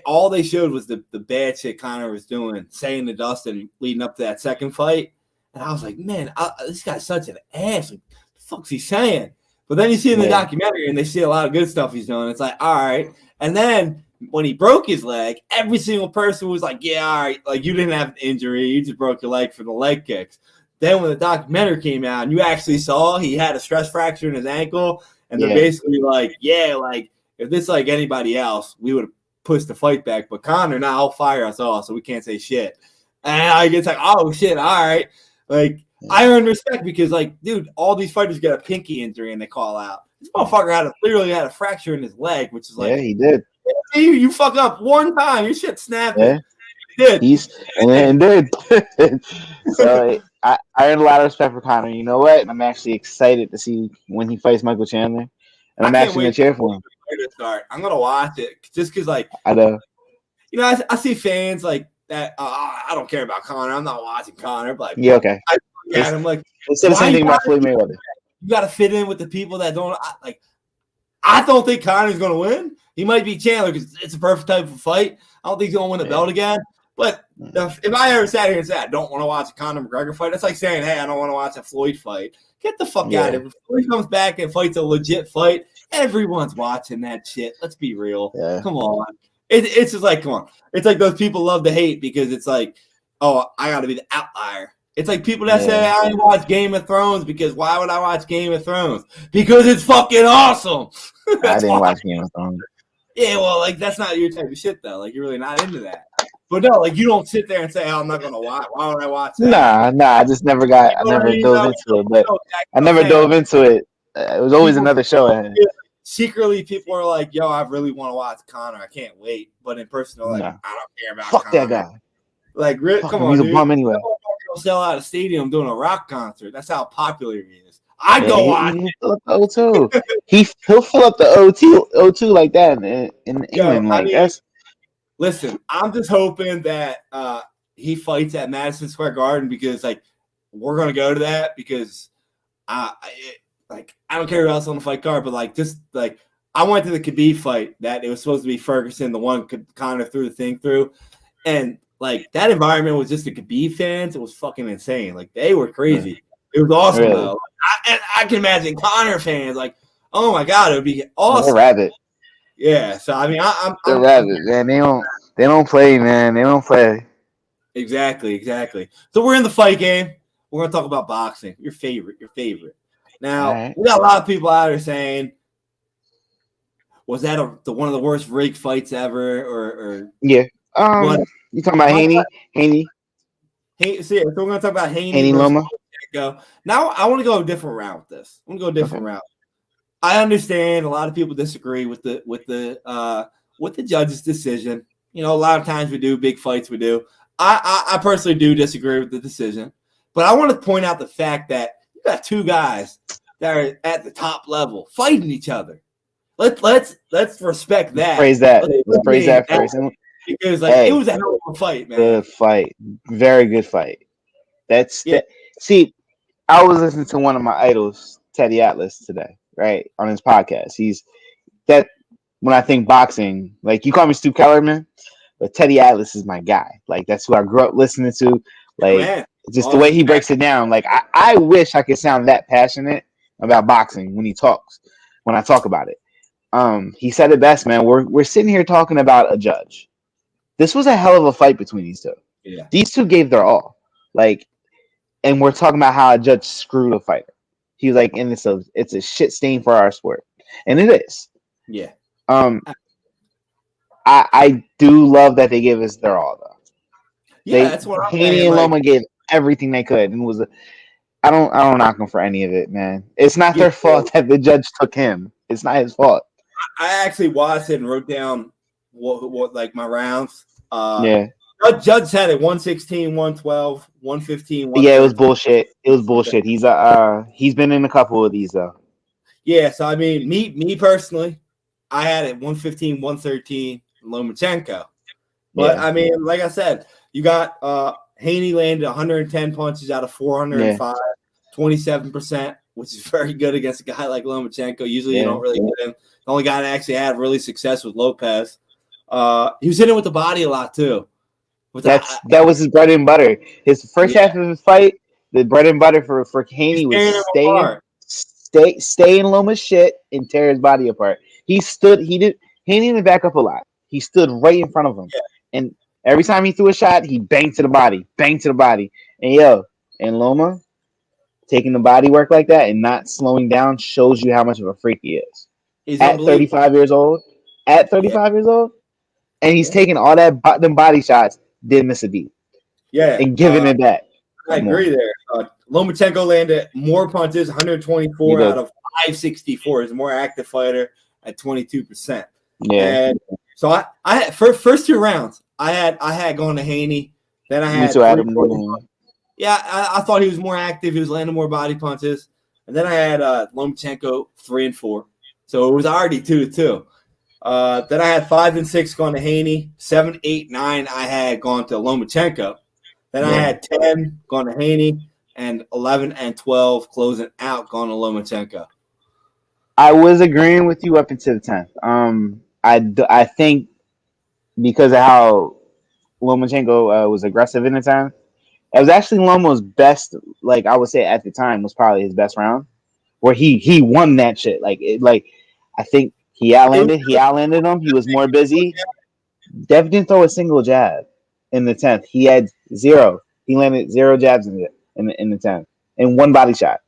all they showed was the bad shit Conor was doing, saying to Dustin leading up to that second fight, and I was like, man, this guy's such an ass. Like, the fuck's he saying? But then you see in the documentary, and they see a lot of good stuff he's doing. It's like, all right. And then when he broke his leg, every single person was like, yeah, all right. Like, you didn't have an injury. You just broke your leg from the leg kicks. Then when the documentary came out, and you actually saw he had a stress fracture in his ankle, and they're basically like, yeah, like, if this like anybody else, we would have pushed the fight back. But Conor, now he'll fire us all, so we can't say shit. And I get like, oh, shit, all right. Like, I earn respect because, like, dude, all these fighters get a pinky injury and they call out. This motherfucker literally had a fracture in his leg, which is like, he did. You fuck up one time, your shit snapping. Yeah. He did. And did. So I earned a lot of respect for Conor. You know what? I'm actually excited to see when he fights Michael Chandler, and I'm actually gonna cheer for him. I'm gonna watch it just because, like, I know. I see fans like that. I don't care about Conor. I'm not watching Conor, but okay. I'm like, say the same thing about Floyd Mayweather. You got to fit in with the people that don't like. I don't think Conor's going to win. He might be Chandler because it's a perfect type of fight. I don't think he's going to win the belt again. But if I ever sat here and said I don't want to watch a Conor McGregor fight, that's like saying, hey, I don't want to watch a Floyd fight. Get the fuck out of here. If Floyd comes back and fights a legit fight, everyone's watching that shit. Let's be real. Come on. It's just like, come on. It's like those people love to hate because it's like, oh, I got to be the outlier. It's like people that say I didn't watch Game of Thrones because why would I watch Game of Thrones? Because it's fucking awesome. I didn't watch Game of Thrones. Yeah, well, like that's not your type of shit though. Like you're really not into that. But no, like you don't sit there and say, "Oh, I'm not gonna watch. Why would I watch that?" Nah. I just never got. I never dove into it. But I never dove into it. It was always another show. Secretly, people are like, "Yo, I really want to watch Connor. I can't wait." But in person, they're like, "I don't care about Fuck Connor." that guy. Like, come on, he's dude. a bum anyway. He'll sell out a stadium doing a rock concert. That's how popular he is. I go watch. He'll fill up the O2. He'll fill up the O2 like that in England. Yo, like that's. Listen, I'm just hoping that he fights at Madison Square Garden because like we're gonna go to that because I don't care who else on the fight card, but like just like I went to the Khabib fight that it was supposed to be Ferguson, the one Connor threw the thing through, and like that environment was just the Khabib fans. It was fucking insane. Like they were crazy. It was awesome Really? though. I can imagine Connor fans like, oh my god, it would be awesome. They're rabid. Yeah. So I mean, they're rabid, man. They don't play, man. They don't play. Exactly. So we're in the fight game. We're gonna talk about boxing. Your favorite. Now we got a lot of people out there saying, was that one of the worst rig fights ever? Or yeah. You talking about Haney? So we're gonna talk about Haney Loma. Now I want to go a different route with this. I'm gonna go a different route. I understand a lot of people disagree with the judge's decision. You know, a lot of times we do big fights. We do. I personally do disagree with the decision, but I want to point out the fact that you got two guys that are at the top level fighting each other. Let's respect that. Praise that. Let's praise that first. Because it was a hell of a fight, man. Good fight. Very good fight. See, I was listening to one of my idols, Teddy Atlas, today, right? On his podcast. When I think boxing, like you call me Stu Kellerman, but Teddy Atlas is my guy. Like that's who I grew up listening to. Like the way he breaks it down. Like I wish I could sound that passionate about boxing when I talk about it. He said it best, man. We're sitting here talking about a judge. This was a hell of a fight between these two. Yeah. These two gave their all. Like, and we're talking about how a judge screwed a fighter. He's like, and it's a shit stain for our sport. And it is. Yeah. I do love that they gave us their all though. Yeah, that's what I'm saying. Haney and Loma gave everything they could and I don't knock them for any of it, man. It's not their fault that the judge took him. It's not his fault. I actually watched it and wrote down what like my rounds. Judge had it 116, 112, 115. Yeah, it was bullshit. He's been in a couple of these though. Yeah, so I mean, me personally, I had it 115, 113, Lomachenko. But I mean, like I said, you got Haney landed 110 punches out of 405, 27%, which is very good against a guy like Lomachenko. Usually you don't really get him. The only guy that actually had really success was Lopez. He was hitting with the body a lot too. That was his bread and butter. His first half of his fight, the bread and butter for Haney was stay in Loma's shit and tear his body apart. Haney didn't back up a lot. He stood right in front of him. Yeah. And every time he threw a shot, he banged to the body. And Loma taking the body work like that and not slowing down shows you how much of a freak he is. He's at 35 years old. And he's taking all them body shots, didn't miss a beat. Yeah. And giving it back. I agree there. Lomachenko landed more punches, 124 out of 564. He's a more active fighter at 22%. Yeah. And so I had first two rounds, I had going to Haney. Then I had I thought he was more active. He was landing more body punches. And then I had Lomachenko 3 and 4. So it was already 2-2. Then I had 5 and 6 going to Haney. 7, 8, 9 I had gone to Lomachenko. Then I had 10 going to Haney, and 11 and 12 closing out going to Lomachenko. I was agreeing with you up until the 10th. I think because of how Lomachenko was aggressive in the time, it was actually Loma's best. Like I would say at the time was probably his best round, where he won that shit. I think he outlanded him. He was more busy. Dev didn't throw a single jab. in the 10th. He had 0. He landed 0 jabs in the 10th and 1 body shot.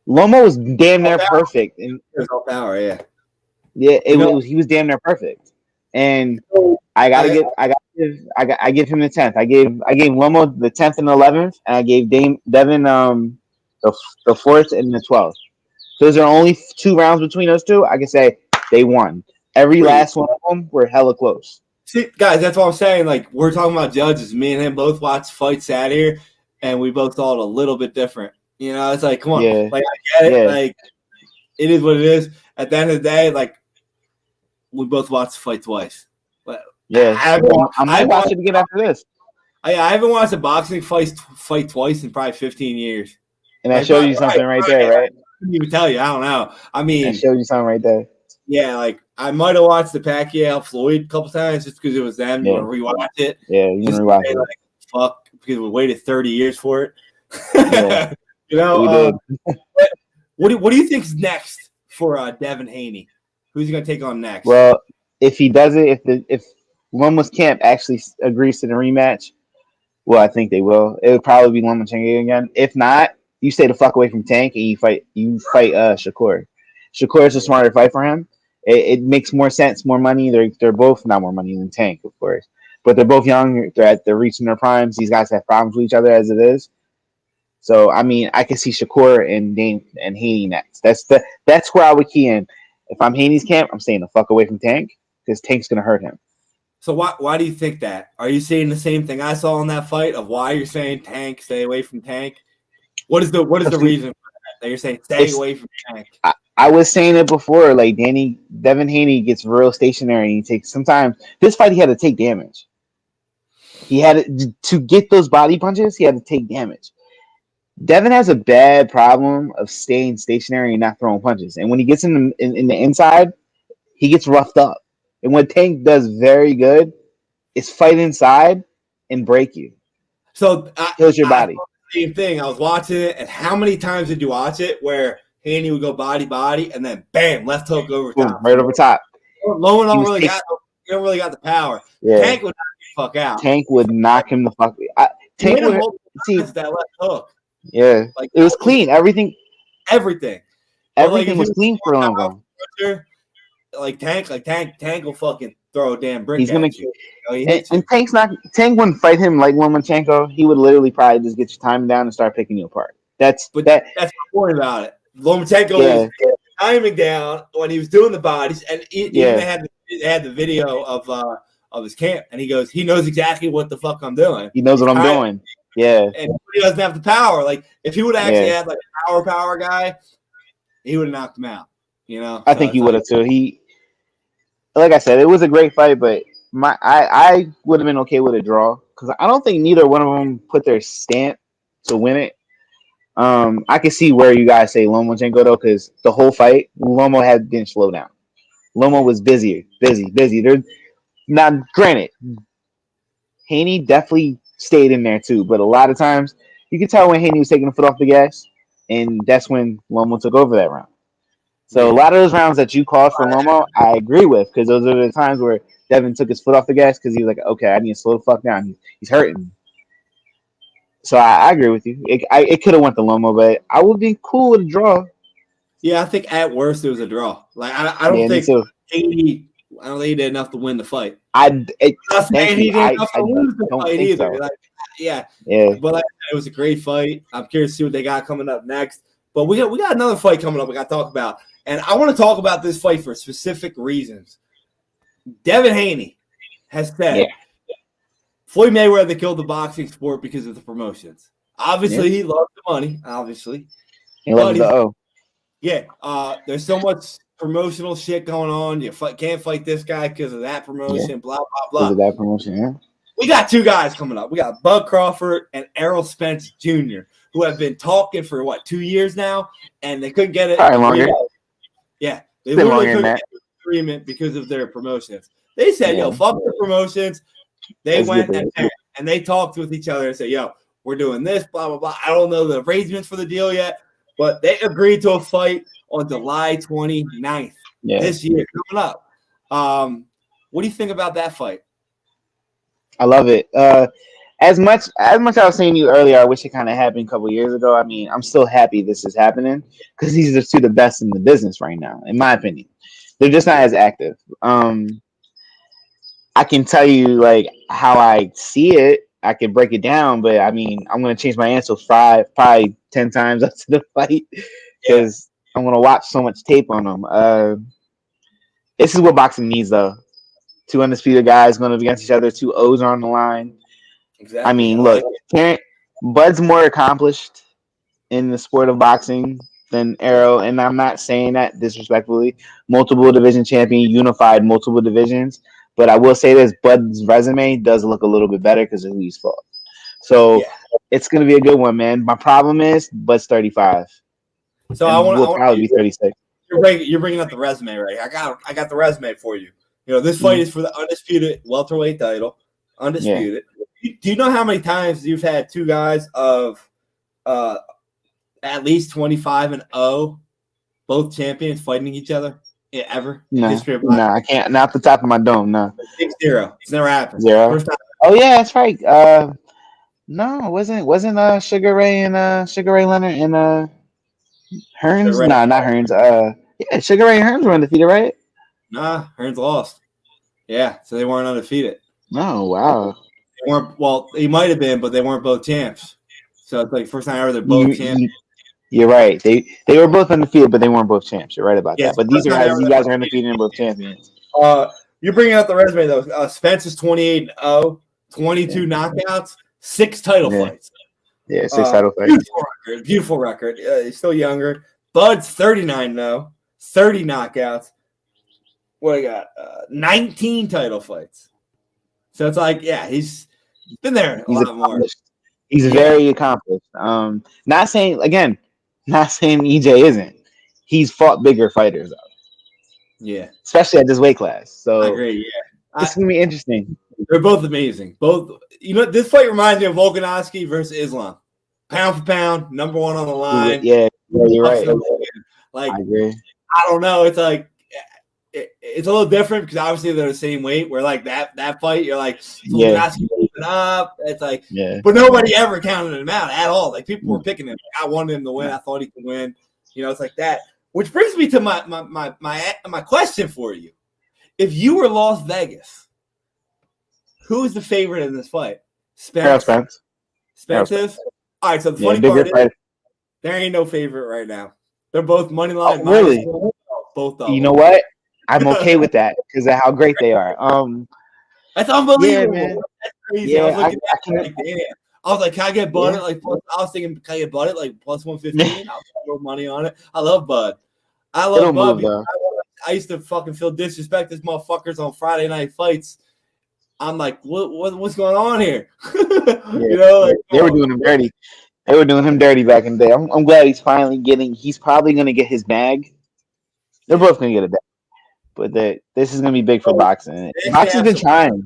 Lomo was damn near perfect, and There's all power, yeah. yeah, he was damn near perfect. And I give him the 10th. I gave Lomo the 10th and 11th, and I gave Devin the 4th and the 12th. Those are only 2 rounds between those two. I can say they won. Every last one of them were hella close. See, guys, that's what I'm saying. Like, we're talking about judges. Me and him both watched fights out here, and we both thought a little bit different. You know, it's like, come on. Yeah. Like, I get it. Yeah. Like, it is what it is. At the end of the day, like, we both watched the fight twice. But yeah. I might watch it again after this. I haven't watched a boxing fight twice in probably 15 years. And I showed you something right there, right? I couldn't even tell you. I don't know. I mean, I showed you something right there. Yeah, like I might have watched the Pacquiao Floyd a couple times just because it was them. You want to rewatch it? Yeah, you want to rewatch it. Like, fuck, because we waited 30 years for it. Yeah. You know, we did. What do you think's next for Devin Haney? Who's he gonna take on next? Well, if he does it, if Lomachenko camp actually agrees to the rematch, well, I think they will. It would probably be Lomachenko again. If not, you stay the fuck away from Tank and you fight Shakur. Shakur is a smarter fight for him. It makes more sense, more money. They're both not more money than Tank, of course, but they're both young. They're reaching their primes. These guys have problems with each other as it is. So I mean, I can see Shakur and Haney next. That's where I would key in. If I'm Haney's camp, I'm staying the fuck away from Tank because Tank's gonna hurt him. So why do you think that? Are you saying the same thing I saw in that fight of why you're saying Tank, stay away from Tank? What is the reason for that you're saying stay away from Tank? I was saying it before, like Devin Haney gets real stationary and he takes sometimes this fight he had to take damage. He had to get those body punches, he had to take damage. Devin has a bad problem of staying stationary and not throwing punches. And when he gets in the inside, he gets roughed up. And what Tank does very good is fight inside and break you. So kills your body. Same thing. I was watching it, and how many times did you watch it where Haney would go body, and then bam, left hook over top. Right over top. Loman don't really got the power. Yeah. Tank would knock the fuck out. Tank would knock him the fuck out. Tank would see that left hook. Yeah. Like it was clean. Everything was clean for long. Like Tank will fucking throw a damn brick. He's gonna at you. And Tank wouldn't fight him like Lomachenko. He would literally probably just get your time down and start picking you apart. That's my point about it. Lomachenko was timing down when he was doing the bodies, and they had the video of his camp, and he knows exactly what the fuck I'm doing. He knows what I'm doing. Yeah, and he doesn't have the power. Like if he would actually had like a power guy, he would have knocked him out. You know, I think he would have too. Like I said, it was a great fight, but I would have been okay with a draw because I don't think neither one of them put their stamp to win it. I can see where you guys say Lomachenko though, because the whole fight, Lomo didn't slow down. Lomo was busy. They're now granted, Haney definitely stayed in there too, but a lot of times you could tell when Haney was taking the foot off the gas, and that's when Lomo took over that round. So a lot of those rounds that you called for Lomo, I agree with because those are the times where Devin took his foot off the gas because he was like, okay, I need to slow the fuck down. He's hurting. So I agree with you. It could have went to Lomo, but I would be cool with a draw. Yeah, I think at worst it was a draw. Like I don't think Haney. I don't think he did enough to win the fight. I'm not saying he did enough to lose the fight either. So. Like, yeah. But it was a great fight. I'm curious to see what they got coming up next. But we got another fight coming up we got to talk about. And I want to talk about this fight for specific reasons. Devin Haney has said Floyd Mayweather killed the boxing sport because of the promotions. Obviously, he loves the money. Obviously. He loves the O. Yeah. There's so much promotional shit going on. You can't fight this guy because of that promotion, blah, blah, blah. Because of that promotion, yeah. We got 2 guys coming up. We got Bud Crawford and Errol Spence Jr., who have been talking for, 2 years now, and they couldn't get it. Probably longer. Yeah. They literally couldn't get an agreement because of their promotions. They said, fuck the promotions. They went and they talked with each other and said, we're doing this, blah, blah, blah. I don't know the arrangements for the deal yet, but they agreed to a fight on July 29th this year coming up. What do you think about that fight? I love it. As much I was saying to you earlier, I wish it kind of happened a couple years ago. I mean, I'm still happy this is happening because these are two of the best in the business right now, in my opinion. They're just not as active. I can tell you like how I see it. I can break it down, but I mean, I'm gonna change my answer probably 10 times up to the fight Yeah, because I'm gonna watch so much tape on them. This is what boxing needs, though. Two undisputed guys going up against each other. Two O's are on the line. I exactly. I mean, like look, it. Bud's more accomplished in the sport of boxing than Arrow, and I'm not saying that disrespectfully. Multiple division champion, unified multiple divisions. But I will say this: Bud's resume does look a little bit better because of who he's fought. So Yeah. it's going to be a good one, man. My problem is Bud's 35, So I and want. I will want probably be 36. you're bringing up the resume, right? I got the resume for you. You know, this fight Mhm. is for the undisputed welterweight title. Yeah, Undisputed. Do you know how many times you've had two guys of uh, at least 25-0, both champions fighting each other ever in no, history of no, boxing? I can't. Not off the top of my dome, no. 6-0. It's never happened. Zero. First time. Oh yeah, that's right. No, wasn't Sugar Ray and Sugar Ray Leonard and Sugar Hearns? Ray. No, not Hearns. Yeah, Sugar Ray and Hearns were undefeated, right? Nah, Hearns lost. Yeah, so they weren't undefeated. Oh wow. They weren't. Well, they might have been, but they weren't both champs. So it's like first time ever they're You, both champs. you you're right. They were both undefeated, but they weren't both champs. You're right about Yeah, that. it's But the first time ever these they're guys are undefeated. undefeated and both champions. You're bringing up the resume though. Spence is 28-0, Yeah, 22 knockouts, 6 title yeah, fights. yeah. Six title fights. Beautiful record. He's still younger. Bud's 39-0, 30 knockouts. What I got? 19 title fights. So it's like, yeah, he's been there a He's lot more. accomplished. He's Yeah, very accomplished. Not saying again, not saying EJ isn't. He's fought bigger fighters, though, yeah, especially at this weight class. I So agree. Yeah, it's gonna be interesting. they're both amazing. Both, this fight reminds me of Volkanovski versus Islam. Pound for pound, number one on the line. Yeah, you're right. Like, I agree. I don't know. It's like it's a little different because obviously they're the same weight. Where like that fight, you're like Yeah, Volkanovski moving up. It's like, yeah. but nobody ever counted him out at all. Like people were picking him. I wanted him to win. I thought he could win. It's like that. Which brings me to my question for you. If you were Las Vegas, who is the favorite in this fight? Spence. Spence is. All right. So the funny part is there ain't no favorite right now. They're both money line. Oh, really? Both of You them. know what? I'm okay with that because of how great they are. That's unbelievable. Yeah, man. That's crazy. Yeah, I was looking I at can. like, damn. I was like, can I get Bud Yeah. at like plus, I was thinking, can I get Bud at like plus 115? I'll throw money on it. I love Bud. I love It'll Bud move, because though. I used to fucking feel disrespect this motherfuckers on Friday night fights. I'm like, what's going on here? Yeah, they were doing him dirty. They were doing him dirty back in the day. I'm glad he's finally getting. He's probably going to get his bag. They're both going to get a bag, but this is going to be big for boxing. Boxing's been trying.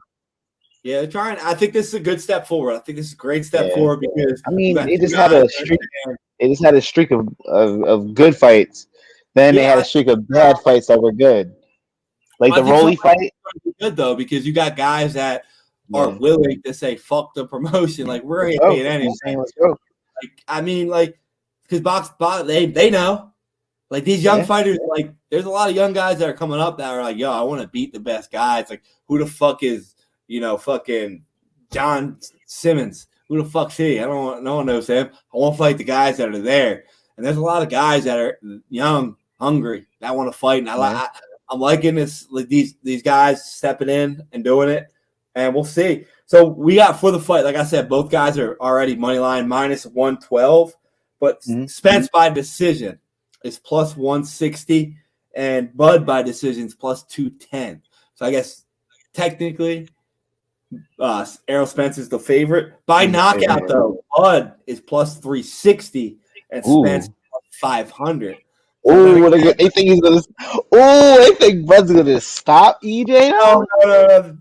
Yeah, they're trying. I think this is a good step forward. I think this is a great step Yeah. forward because I mean, they just had a streak. They just had a streak of good fights. Then they had a streak of bad fights that were good. Like the Rolly fight. Good though, because you got guys that are willing to say fuck the promotion. Like we're ain't paying anything. Let's go. Like I mean, like because box they know. Like these young fighters, like there's a lot of young guys that are coming up that are like, yo, I want to beat the best guys. Like who the fuck is fucking John Simmons? Who the fuck's he? No one knows him. I want to fight the guys that are there. And there's a lot of guys that are young, hungry, that want to fight. And I'm liking this, like these guys stepping in and doing it. And we'll see. So we got for the fight, like I said, both guys are already money line minus 112. But Spence by decision is plus 160. And Bud by decision is plus 210. So I guess technically Errol Spence is the favorite. By knockout, though, Bud is plus 360 and Spence plus 500. Oh, they think he's gonna. Oh, they think Bud's gonna stop EJ. No.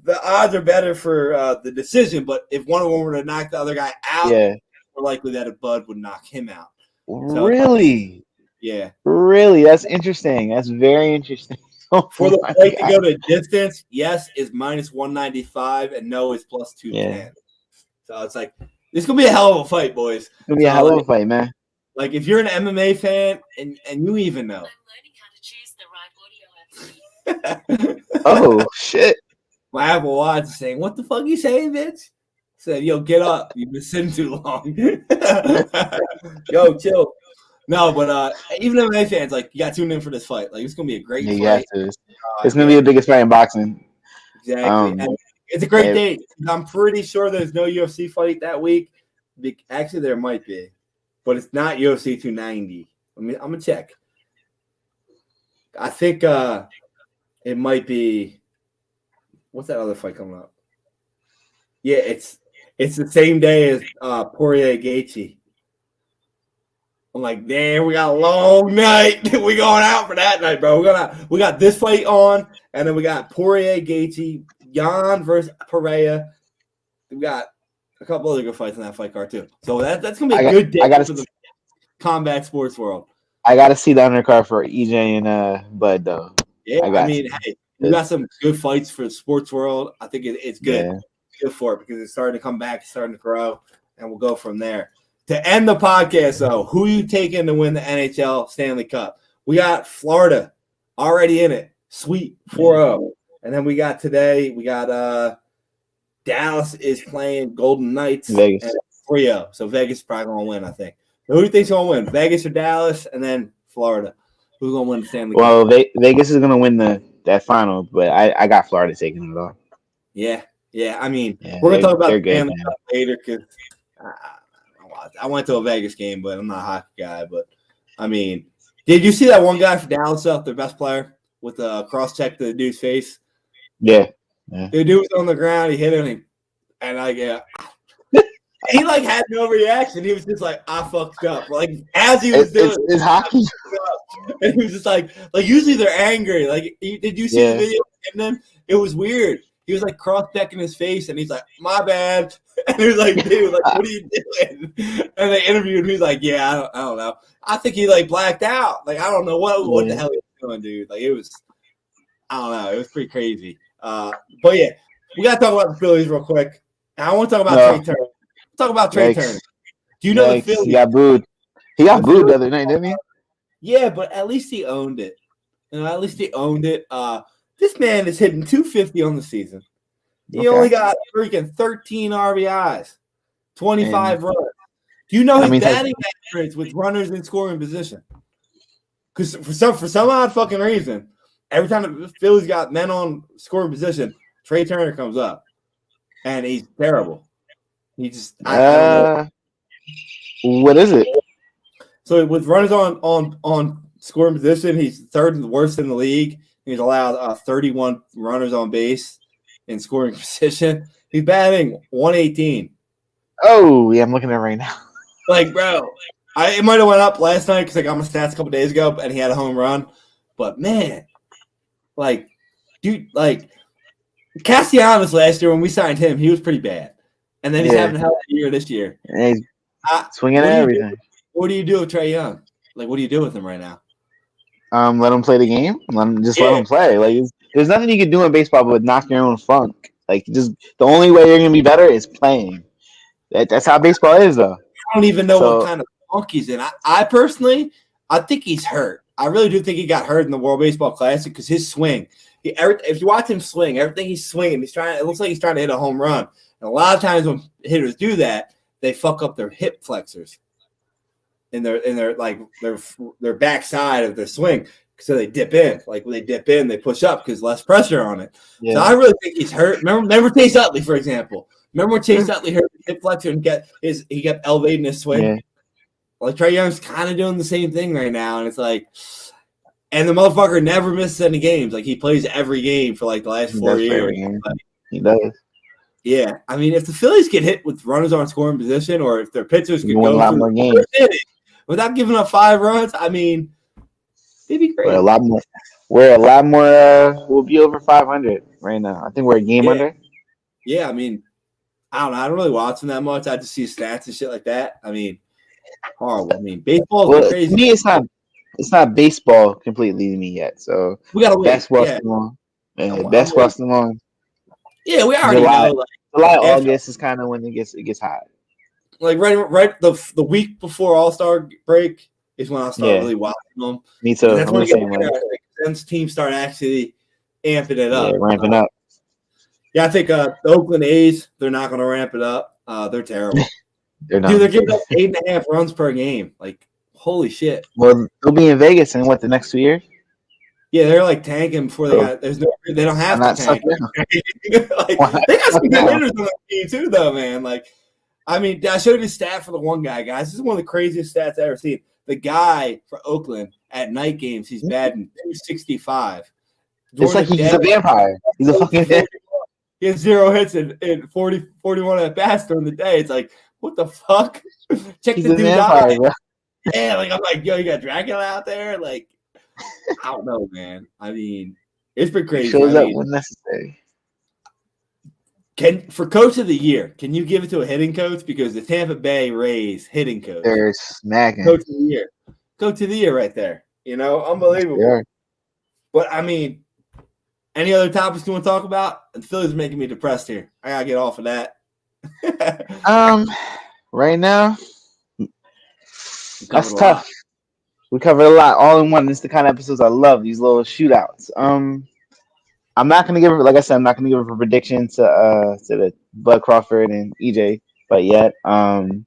The odds are better for the decision, but if one of them were to knock the other guy out, more likely that a Bud would knock him out. So, really? Yeah. Really? That's interesting. That's very interesting. For the fight to go to distance, yes is -195, and no is +210. Yeah. So it's like this is gonna be a hell of a fight, boys. It's gonna be a hell of a fight, man. Like if you're an MMA fan and you even know. Oh shit. My Apple Watch is saying, "What the fuck you saying, bitch?" Said, "Yo, get up. You've been sitting too long." Yo, chill. No, but even MMA fans, like, you got to tune in for this fight. Like, it's gonna be a great fight. It's gonna be the biggest fight in boxing. Exactly. And it's a great date. I'm pretty sure there's no UFC fight that week. Actually, there might be, but it's not UFC 290. I'm gonna check. I think it might be. What's that other fight coming up? Yeah, it's the same day as Poirier Gaethje. I'm like, damn, we got a long night. We going out for that night, bro. We got this fight on, and then we got Poirier Gaethje, Jan versus Pereira. We got a couple other good fights in that fight card too. So that's gonna be a good day for the combat sports world. I gotta see the undercard for EJ and Bud though. Yeah, I mean, hey, we got some good fights for the sports world. I think it's good. Yeah. Good for it because it's starting to come back, it's starting to grow, and we'll go from there. To end the podcast, though, who are you taking to win the NHL Stanley Cup? We got Florida already in it. Sweet 4-0. And then we got Dallas is playing Golden Knights. Vegas. 3-0. So Vegas is probably going to win, I think. So who do you think's going to win? Vegas or Dallas? And then Florida. Who's going to win the Stanley Cup? Well, Vegas is going to win that final, but I got Florida taking it all. Yeah. I mean, we're going to talk about the Stanley Cup later because I went to a Vegas game, but I'm not a hockey guy. But, I mean, did you see that one guy for Dallas, their best player, with a cross-check to the dude's face? Yeah. The dude was on the ground. He hit him, and he like had no reaction. He was just like, I fucked up. Like, as he was doing it's hockey. And he was just like usually they're angry. Like, did you see the video of him? It was weird. He was like cross-checking his face, and he's like, my bad. And he was like, dude, like, what are you doing? And they interviewed him. He's like, yeah, I don't know. I think he like blacked out. Like, I don't know what the hell he was doing, dude. Like, it was, I don't know. It was pretty crazy. But yeah, we got to talk about the Phillies real quick. And I want to talk about Trey Turner. Talk about Trey Turner. Do you know the Phillies? He got booed. He got booed the other night, didn't he? Yeah, but at least he owned it. At least he owned it. This man is hitting 250 on the season. He only got freaking 13 RBIs, 25 runs. Do you know his batting average with runners in scoring position? Because for some odd fucking reason, every time the Phillies got men on scoring position, Trey Turner comes up, and he's terrible. He just I don't know. What is it? So with runners on scoring position, he's third and worst in the league. He's allowed 31 runners on base in scoring position. He's batting 118. Oh, yeah, I'm looking at it right now. Like, bro, it might have went up last night because I got my stats a couple days ago, and he had a home run. But, man, like, dude, like, Castellanos last year when we signed him, he was pretty bad. And then he's having a hell of a year this year. And he's swinging at everything. What do you do with Trae Young? Like, what do you do with him right now? Let him play the game. Let him play. Like, there's nothing you can do in baseball but knock your own funk. Like, just the only way you're gonna be better is playing. That's how baseball is, though. I don't even know what kind of funk he's in. I personally, I think he's hurt. I really do think he got hurt in the World Baseball Classic because his swing. If you watch him swing, everything he's swinging, it looks like he's trying to hit a home run. And a lot of times when hitters do that, they fuck up their hip flexors in their backside of their swing. So they dip in. Like when they dip in, they push up because less pressure on it. Yeah. So I really think he's hurt. Remember Chase Utley, for example. Remember when Chase Utley hurt his hip flexor and he kept elevating his swing? Yeah. Like Trae Young's kind of doing the same thing right now. And it's like, and the motherfucker never misses any games. Like he plays every game for like the last 4 years. Like, he does. Yeah. I mean, if the Phillies get hit with runners on scoring position or if their pitchers could go a lot more games without giving up 5 runs, I mean, they'd be great. We're a lot more. We'll be over 500 right now. I think we're a game under. Yeah, I mean, I don't know. I don't really watch them that much. I just see stats and shit like that. I mean, horrible. I mean, baseball is crazy. To me, it's not. it's not baseball completely to me yet. So We gotta wait. basketball's Yeah, still on. I'm Basketball's waiting. still on. Yeah, we already July, know. Like after, August is kind of when it gets hot. like right the week before All-Star break is when I start Yeah, really watching them, me too. and that's I'm when the it gets same way. better. I think since teams start actually amping it Yeah, up. ramping up. Yeah, I think the Oakland A's, they're not going to ramp it up. They're terrible. They're Dude, they're done. giving up 8.5 runs per game. Like, holy shit. Well, they'll be in Vegas in the next 2 years. Yeah, they're like tanking before they So got. They don't have I'm to not tank. sucking now. Like Why not they got suck some good now? hitters on the team too, though, man. Like, I mean, I showed you a stat for the one guy, guys. This is one of the craziest stats I've ever seen. The guy for Oakland at night games, he's batting 265. It's like he's a vampire. He's a fucking vampire. He has 0 hits in 41 at bats during the day. It's like, what the fuck? Check He's the a dude vampire, out. bro. Yeah, like I'm like, yo, you got Dracula out there? Like, I don't know, man. I mean, it's been crazy. He shows I up mean, when necessary. for coach of the year, can you give it to a hitting coach? Because the Tampa Bay Rays hitting coach, They're smacking. coach of the year, right there. You know, unbelievable. Yeah. But I mean, any other topics you want to talk about? The Phillies are making me depressed here. I gotta get off of that. Right now, that's tough. We covered a lot all in one. This is the kind of episodes I love. These little shootouts. I'm not gonna give it. Like I said, I'm not gonna give it a prediction to the Bud Crawford and EJ, but yet I'm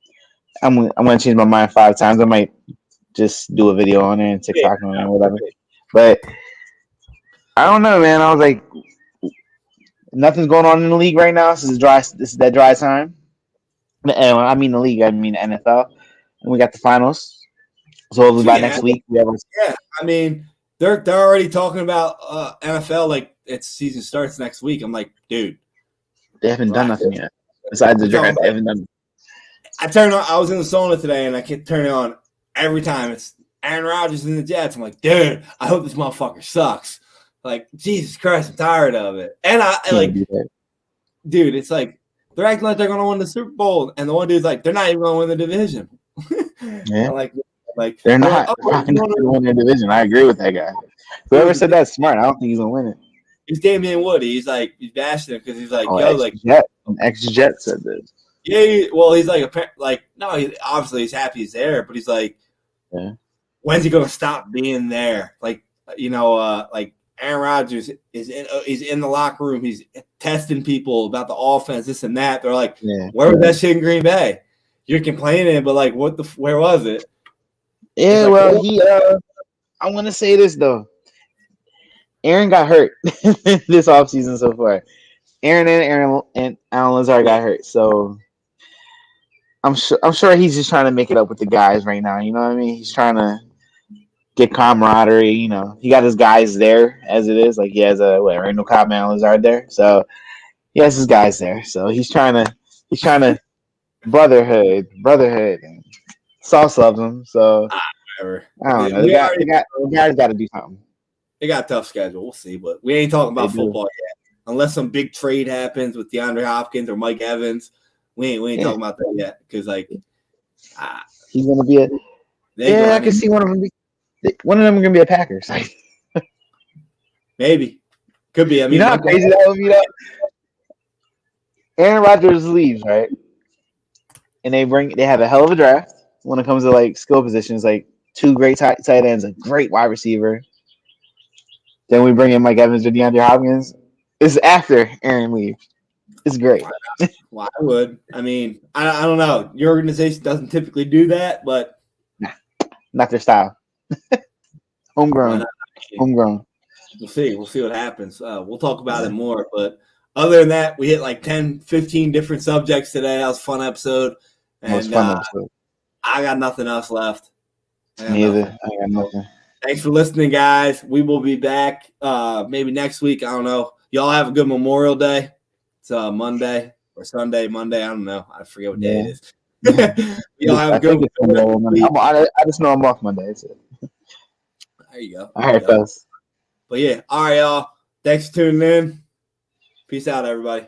gonna change my mind 5 times. I might just do a video on it and TikTok on it or whatever. But I don't know, man. I was like, nothing's going on in the league right now. This is that dry time. And when I mean the league, I mean the NFL. And we got the finals. So hopefully by next week we have. Yeah, I mean they're already talking about NFL like its season starts next week. I'm like, dude, they haven't done nothing yet besides the draft. They haven't done. I turned on. I was in the sauna today, and I kept turning it on every time. It's Aaron Rodgers and the Jets. I'm like, dude, I hope this motherfucker sucks. Like, Jesus Christ, I'm tired of it. And I like, dude, it's like they're acting like they're going to win the Super Bowl, and the one dude's like, they're not even going to win the division. Yeah, like they're not going to win the division. I agree with that guy. Whoever said that's smart. I don't think he's going to win it. It's Damian Woody. He's like, he's bashing him because he's like, yo, like, ex-Jet said this. Yeah, well, he's like, no, obviously he's happy he's there, but he's like, when's he going to stop being there? Like, you know, like Aaron Rodgers is in the locker room. He's testing people about the offense, this and that. They're like, where was that shit in Green Bay? You're complaining, but like, where was it? Yeah, well, I'm going to say this, though. Aaron got hurt this offseason so far. Aaron and Alan Lazard got hurt, so I'm sure he's just trying to make it up with the guys right now. You know what I mean? He's trying to get camaraderie. You know, he got his guys there as it is. Like he has Randall Cobb and Alan Lazard there, so he has his guys there. So he's trying to brotherhood, and Sauce loves him. So whatever. I don't know. The guys got to do something. They got a tough schedule. We'll see, but we ain't talking about football yet. Unless some big trade happens with DeAndre Hopkins or Mike Evans, we ain't talking about that yet. Because he's gonna be I can see one of them. One of them are gonna be a Packers. Maybe, could be. I mean, you know how crazy that would be. Aaron Rodgers leaves, right? And they have a hell of a draft when it comes to like skill positions, like 2 great tight ends, a great wide receiver. Then we bring in Mike Evans or DeAndre Hopkins. It's after Aaron leaves. It's great. Well, I would. I mean, I don't know. Your organization doesn't typically do that, but not their style. Homegrown. We'll see. We'll see what happens. We'll talk about it more. But other than that, we hit like 10, 15 different subjects today. That was a fun episode. And I got nothing else left. Me either. I got nothing. Thanks for listening, guys. We will be back maybe next week. I don't know. Y'all have a good Memorial Day. It's Monday or Sunday. Monday. I don't know. I forget what day it is. Y'all have a good Monday. I just know I'm off Monday. So. There you go. All right, fellas. But yeah. All right, y'all. Thanks for tuning in. Peace out, everybody.